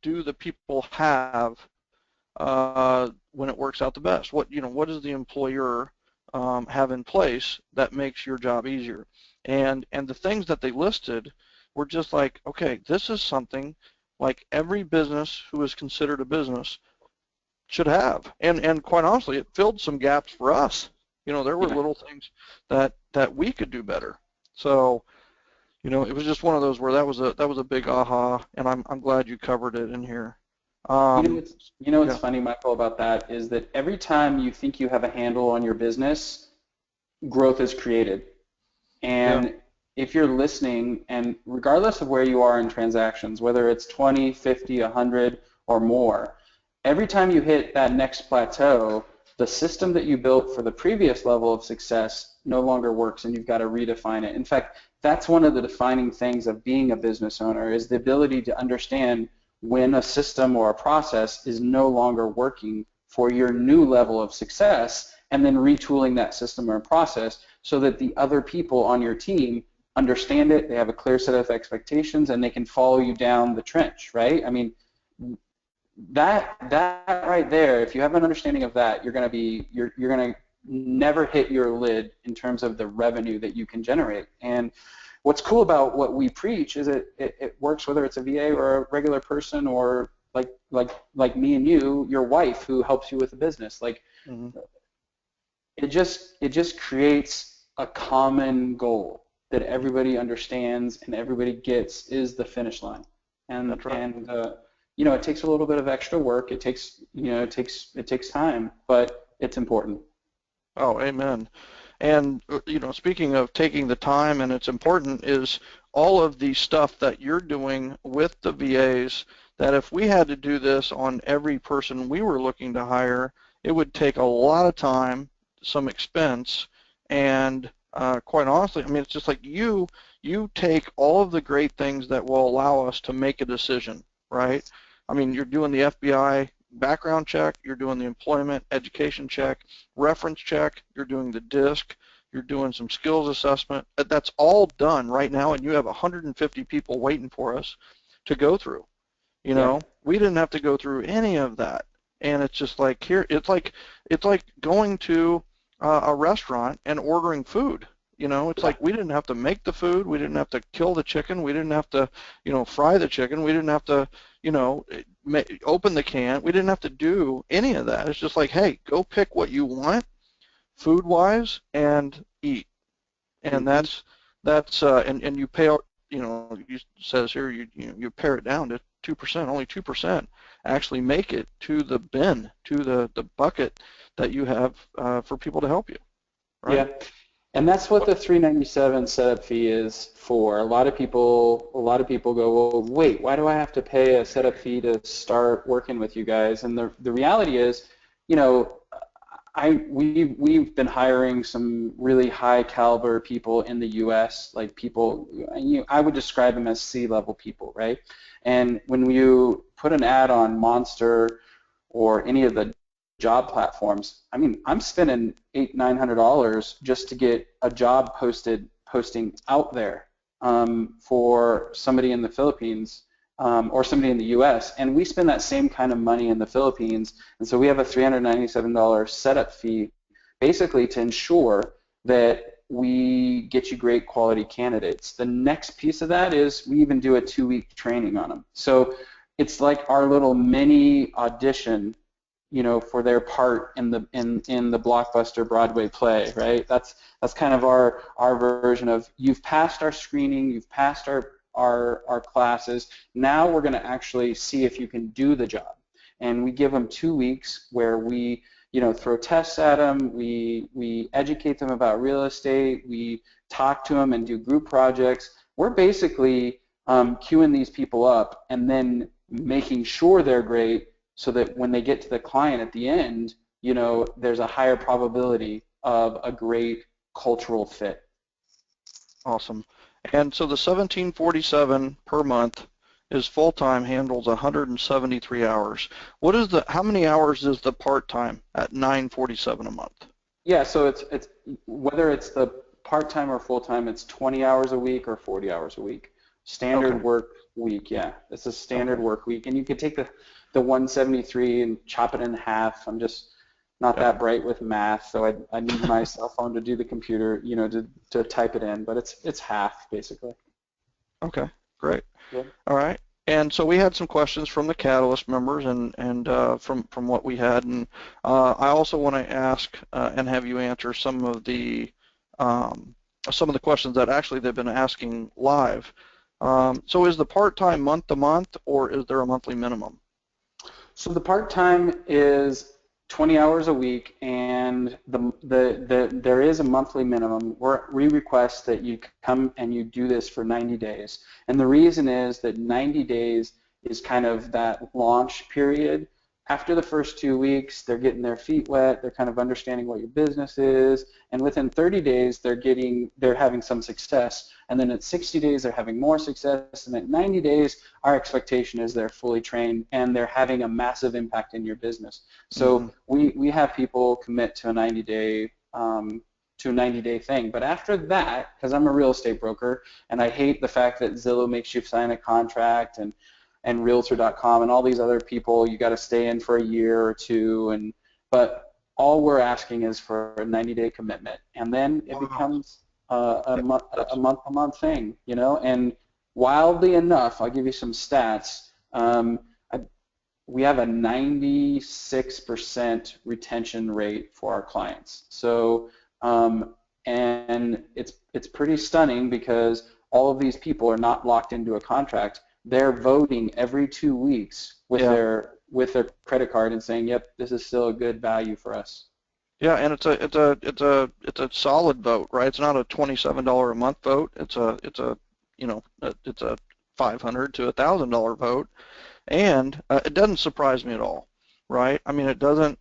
do the people have when it works out the best? What does the employer have in place that makes your job easier? And the things that they listed were just like, okay, this is something like every business who is considered a business should have. And quite honestly, it filled some gaps for us. There were little things that we could do better. So, it was just one of those where that was a big aha, and I'm glad you covered it in here. What's funny, Michael, about that is that every time you think you have a handle on your business, growth is created. And if you're listening, and regardless of where you are in transactions, whether it's 20, 50, 100, or more, every time you hit that next plateau, the system that you built for the previous level of success no longer works, and you've got to redefine it. In fact, that's one of the defining things of being a business owner, is the ability to understand when a system or a process is no longer working for your new level of success, and then retooling that system or process so that the other people on your team understand it, they have a clear set of expectations, and they can follow you down the trench, right? I mean, that right there, if you have an understanding of that, you're going to never hit your lid in terms of the revenue that you can generate. And what's cool about what we preach is it works whether it's a VA or a regular person, or like me and you, your wife who helps you with the business. Like, it just creates a common goal that everybody understands and everybody gets is the finish line. And that's right. And you know, it takes a little bit of extra work. It takes time, but it's important. Oh, amen. And, you know, speaking of taking the time and it's important, is all of the stuff that you're doing with the VAs, that if we had to do this on every person we were looking to hire, it would take a lot of time, some expense, and quite honestly, I mean, it's just like you take all of the great things that will allow us to make a decision, right? I mean, you're doing the FBI background check, you're doing the employment education check, reference check, you're doing the DISC, you're doing some skills assessment. That's all done right now, and you have 150 people waiting for us to go through. You know, we didn't have to go through any of that, and it's just like here, it's like going to a restaurant and ordering food. You know, it's like we didn't have to make the food, we didn't have to kill the chicken, we didn't have to, you know, fry the chicken, we didn't have to, you know, open the can, we didn't have to do any of that. It's just like, hey, go pick what you want, food-wise, and eat. And that's and you pay, you know, it says here you pare it down to 2%. Only 2% actually make it to the bin, to the bucket that you have for people to help you. Right? Yeah. And that's what the $397 setup fee is for. A lot of people go, well, wait, why do I have to pay a setup fee to start working with you guys? And the reality is, you know, we've been hiring some really high caliber people in the U.S. Like people, I would describe them as C-level people, right? And when you put an ad on Monster or any of the job platforms, I mean, I'm spending $800-900 just to get a job posting out there for somebody in the Philippines or somebody in the U.S. And we spend that same kind of money in the Philippines, and so we have a $397 setup fee, basically to ensure that we get you great quality candidates. The next piece of that is we even do a 2-week training on them. So it's like our little mini audition, you know, for their part in the blockbuster Broadway play, right? That's kind of our version of, you've passed our screening, you've passed our classes. Now we're going to actually see if you can do the job. And we give them 2 weeks where we, you know, throw tests at them, we educate them about real estate, we talk to them and do group projects. We're basically queuing these people up and then making sure they're great, so that when they get to the client at the end, you know, there's a higher probability of a great cultural fit. Awesome. And so the $1747 per month is full-time, handles 173 hours. What is how many hours is the part-time at $947 a month? Yeah, so it's whether it's the part-time or full-time, it's 20 hours a week or 40 hours a week. Standard work week, yeah. It's a standard work week, and you can take the 173 and chop it in half. I'm just not that bright with math, so I need my cell phone to do the computer, you know, to type it in, but it's half basically. Okay, great. Yeah. All right. And so we had some questions from the Catalyst members and from what we had, and I also want to ask and have you answer some of the questions that actually they've been asking live. So is the part-time month to month, or is there a monthly minimum? So the part-time is 20 hours a week, and there is a monthly minimum. We request that you come and you do this for 90 days. And the reason is that 90 days is kind of that launch period. After the first 2 weeks, they're getting their feet wet, they're kind of understanding what your business is, and within 30 days, they're having some success, and then at 60 days, they're having more success, and at 90 days, our expectation is they're fully trained, and they're having a massive impact in your business. So we have people commit to a 90-day thing, but after that, because I'm a real estate broker, and I hate the fact that Zillow makes you sign a contract, and Realtor.com and all these other people, you got to stay in for a year or two, but all we're asking is for a 90-day commitment, and then it becomes a month-to-month thing, you know. And wildly enough, I'll give you some stats. We have a 96% retention rate for our clients. So, and it's pretty stunning because all of these people are not locked into a contract. They're voting every 2 weeks with their credit card and saying, "Yep, this is still a good value for us." Yeah, and it's a solid vote, right? It's not a $27 a month vote. It's a $500 to $1,000 vote, and it doesn't surprise me at all, right? I mean, it doesn't.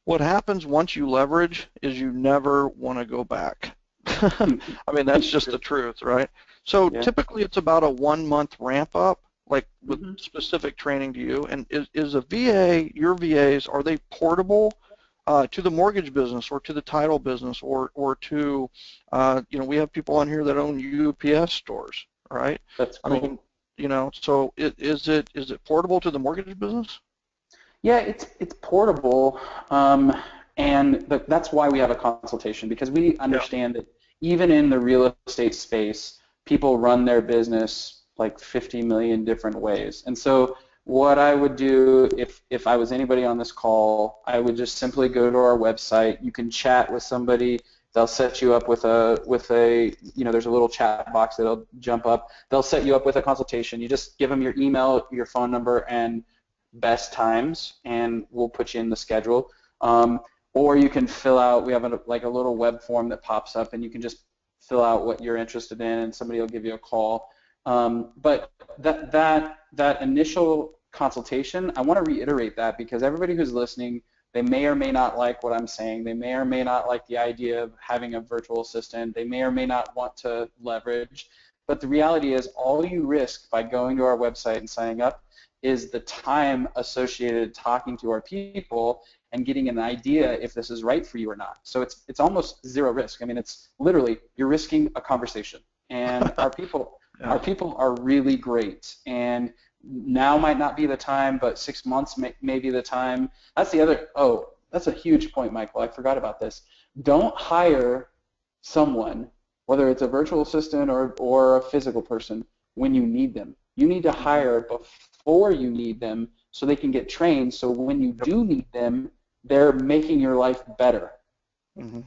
What happens once you leverage is you never want to go back. I mean, that's just the truth, right? So typically it's about a 1 month ramp up, like with specific training to you. And is a VA, your VAs, are they portable to the mortgage business or to the title business or to, we have people on here that own UPS stores, right? That's cool. I mean, so is it portable to the mortgage business? Yeah, it's portable, and that's why we have a consultation, because we understand that even in the real estate space, people run their business like 50 million different ways. And so what I would do if I was anybody on this call, I would just simply go to our website. You can chat with somebody. They'll set you up with a there's a little chat box that'll jump up. They'll set you up with a consultation. You just give them your email, your phone number, and best times, and we'll put you in the schedule. Or you can fill out, we have a little web form that pops up, and you can just fill out what you're interested in, and somebody will give you a call. But that initial consultation, I want to reiterate that, because everybody who's listening, they may or may not like what I'm saying. They may or may not like the idea of having a virtual assistant. They may or may not want to leverage. But the reality is, all you risk by going to our website and signing up is the time associated talking to our people and getting an idea if this is right for you or not. So it's almost zero risk. I mean, it's literally, you're risking a conversation. And our people are really great. And now might not be the time, but 6 months may be the time. That's that's a huge point, Michael. I forgot about this. Don't hire someone, whether it's a virtual assistant or a physical person, when you need them. You need to hire before you need them so they can get trained, so when you do need them, they're making your life better. Mm-hmm.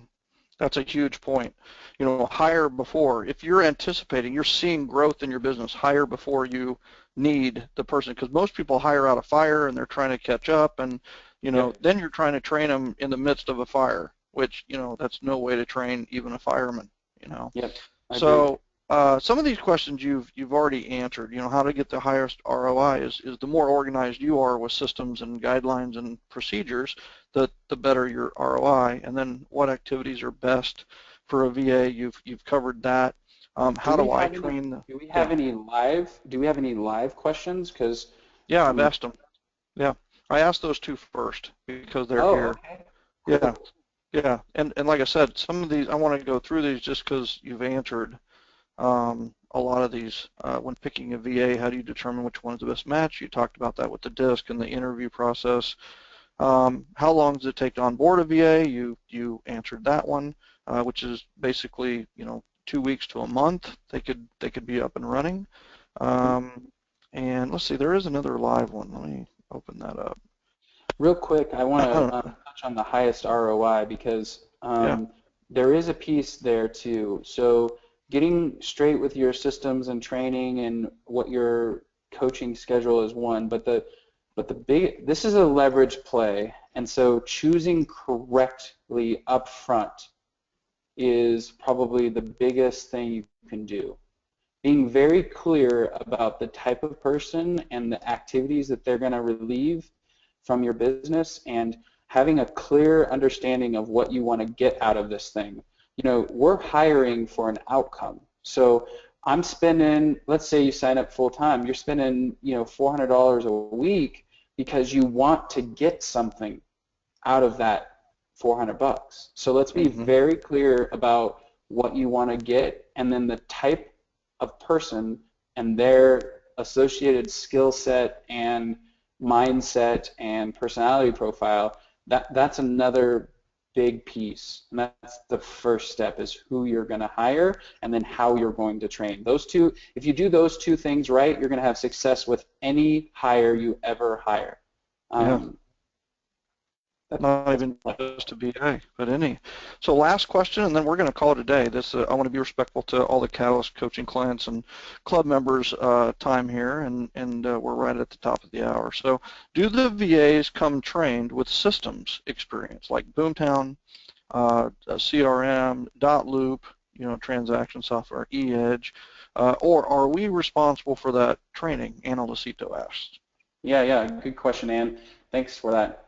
That's a huge point. Hire before. If you're anticipating, you're seeing growth in your business, hire before you need the person, because most people hire out of fire and they're trying to catch up, and then you're trying to train them in the midst of a fire, which that's no way to train even a fireman. Yep. So some of these questions you've already answered. How to get the highest ROI is the more organized you are with systems and guidelines and procedures, the better your ROI. And then what activities are best for a VA? You've covered that. How do I train the? Do we have any live questions? Because I've asked them. Yeah, I asked those two first because they're here. Okay. Cool. Yeah. And like I said, some of these I want to go through these just because you've answered a lot of these. When picking a VA, how do you determine which one is the best match? You talked about that with the DISC and the interview process. How long does it take to onboard a VA? You answered that one, which is basically 2 weeks to a month. They could be up and running. And let's see, there is another live one. Let me open that up. Real quick, I want to touch on the highest ROI, because there is a piece there too. So getting straight with your systems and training and what your coaching schedule is one, but this is a leverage play, And so choosing correctly up front is probably the biggest thing you can do. Being very clear about the type of person and the activities that they're going to relieve from your business, and having a clear understanding of what you want to get out of this thing. You know, we're hiring for an outcome. So I'm spending, let's say you sign up full time, you're spending, you know, $400 a week because you want to get something out of that 400 bucks. So let's be very clear about what you want to get, and then the type of person and their associated skill set and mindset and personality profile. That's another big piece, and that's the first step, is who you're going to hire and then how you're going to train. Those two, if you do those two things right, you're going to have success with any hire you ever hire. Not even just a VA, but any. So last question, and then we're going to call it a day. This I want to be respectful to all the Catalyst coaching clients and club members' time here, and we're right at the top of the hour. So do the VAs come trained with systems experience like Boomtown, CRM, Dotloop, you know, transaction software, eEdge, or are we responsible for that training? Anna Lucito asked. Yeah, good question, Ann. Thanks for that.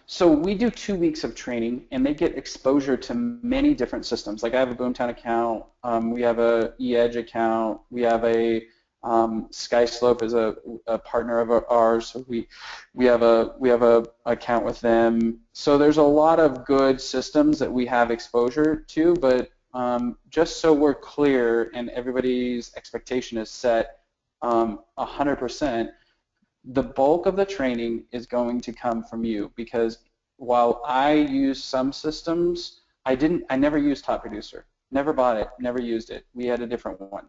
So we do 2 weeks of training, and they get exposure to many different systems. Like I have a Boomtown account, we have a eEdge account, we have a SkySlope is a partner of ours, so we have a account with them. So there's a lot of good systems that we have exposure to, but just so we're clear and everybody's expectation is set 100%, the bulk of the training is going to come from you, because while I use some systems, I never used Top Producer. Never bought it, never used it. We had a different one.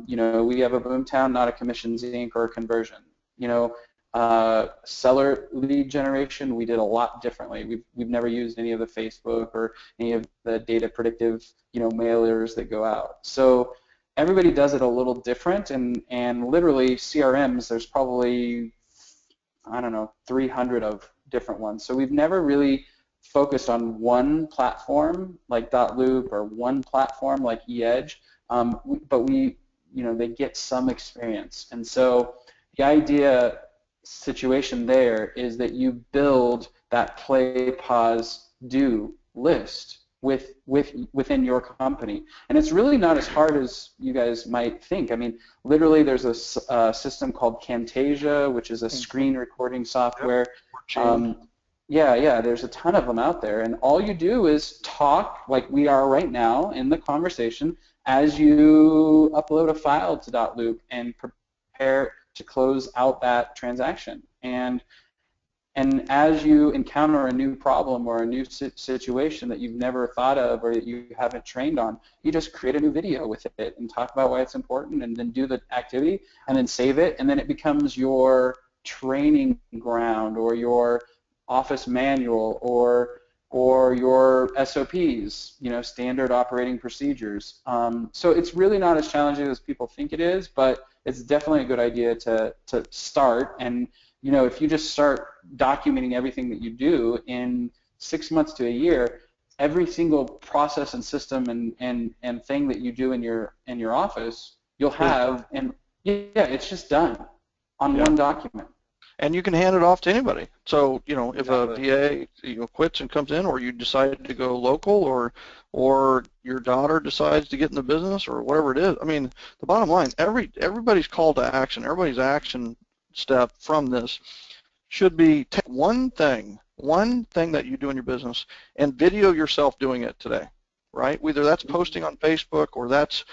You know, we have a Boomtown, not a Commissions Inc. or a Conversion. You know, seller lead generation, we did a lot differently. We've never used any of the Facebook or any of the data predictive, you know, mailers that go out. So everybody does it a little different, and literally CRMs, there's probably, I don't know, 300 of different ones. So we've never really focused on one platform like Dotloop or one platform like eEdge, but we, you know, they get some experience. And so the idea situation there is that you build that play, pause, do list within your company. And it's really not as hard as you guys might think. I mean, literally there's a system called Camtasia, which is a screen recording software. Yeah, there's a ton of them out there. And all you do is talk like we are right now in the conversation as you upload a file to Dotloop and prepare to close out that transaction. And as you encounter a new problem or a new situation that you've never thought of or that you haven't trained on, you just create a new video with it and talk about why it's important, and then do the activity and then save it, and then it becomes your training ground or your office manual or your SOPs, you know, standard operating procedures. So it's really not as challenging as people think it is, but it's definitely a good idea to start. And you know, if you just start documenting everything that you do in 6 months to a year, every single process and system and thing that you do in your office, you'll have, and yeah, it's just done on one document. And you can hand it off to anybody. So, you know, if a VA, you know, quits and comes in, or you decide to go local, or your daughter decides to get in the business, or whatever it is. I mean, the bottom line, everybody's call to action, everybody's action step from this should be take one thing that you do in your business and video yourself doing it today, right? Whether that's posting on Facebook or that's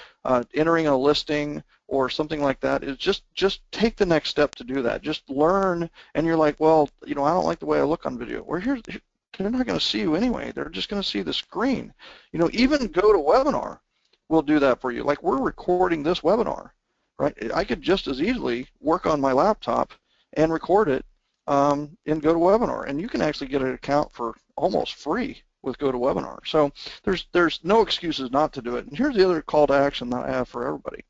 entering a listing or something like that. Is just take the next step to do that. Just learn, and you're like, well, you know, I don't like the way I look on video. Well, they're not going to see you anyway. They're just going to see the screen. You know, even GoToWebinar will do that for you. Like, we're recording this webinar, right? I could just as easily work on my laptop and record it in GoToWebinar, and you can actually get an account for almost free with GoToWebinar. So there's no excuses not to do it. And here's the other call to action that I have for everybody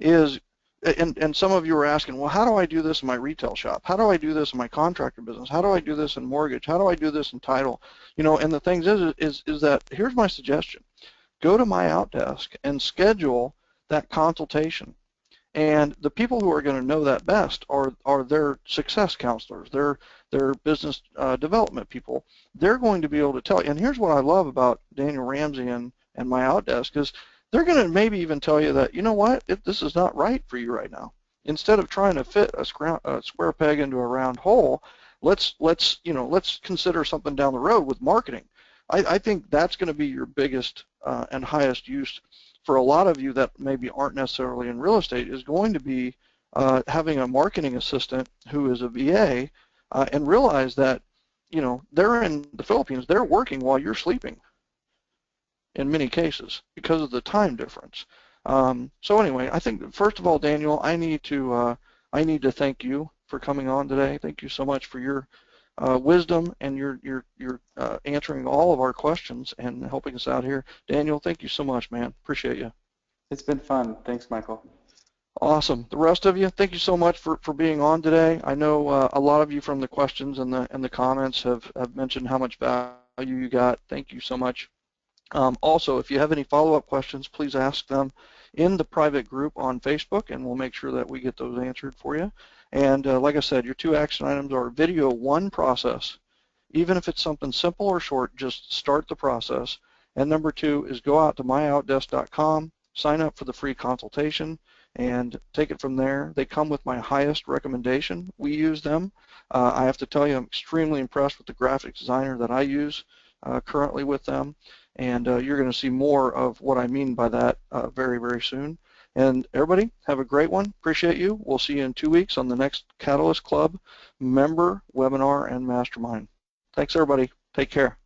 is and some of you are asking, well, how do I do this in my retail shop? How do I do this in my contractor business? How do I do this in mortgage? How do I do this in title? You know, and the thing is that here's my suggestion. Go to My Outdesk and schedule that consultation. And the people who are going to know that best are their success counselors, their business development people. They're going to be able to tell you. And here's what I love about Daniel Ramsey and My Outdesk is they're going to maybe even tell you that, you know what, this is not right for you right now. Instead of trying to fit a square peg into a round hole, let's consider something down the road with marketing. I think that's going to be your biggest and highest use for a lot of you that maybe aren't necessarily in real estate, is going to be having a marketing assistant who is a VA and realize that, you know, they're in the Philippines, they're working while you're sleeping in many cases because of the time difference. So anyway, I think first of all, Daniel, I need to thank you for coming on today. Thank you so much for your wisdom and your answering all of our questions and helping us out here. Daniel, thank you so much, man. Appreciate you. It's been fun. Thanks, Michael. Awesome. The rest of you, thank you so much for being on today. I know a lot of you from the questions and the comments have mentioned how much value you got. Thank you so much. Also, if you have any follow-up questions, please ask them in the private group on Facebook, and we'll make sure that we get those answered for you. And like I said, your 2 action items are video 1 process. Even if it's something simple or short, just start the process. And number 2 is go out to myoutdesk.com, sign up for the free consultation, and take it from there. They come with my highest recommendation. We use them. I have to tell you, I'm extremely impressed with the graphic designer that I use currently with them. And you're going to see more of what I mean by that very, very soon. And everybody, have a great one. Appreciate you. We'll see you in 2 weeks on the next Catalyst Club member webinar and mastermind. Thanks, everybody. Take care.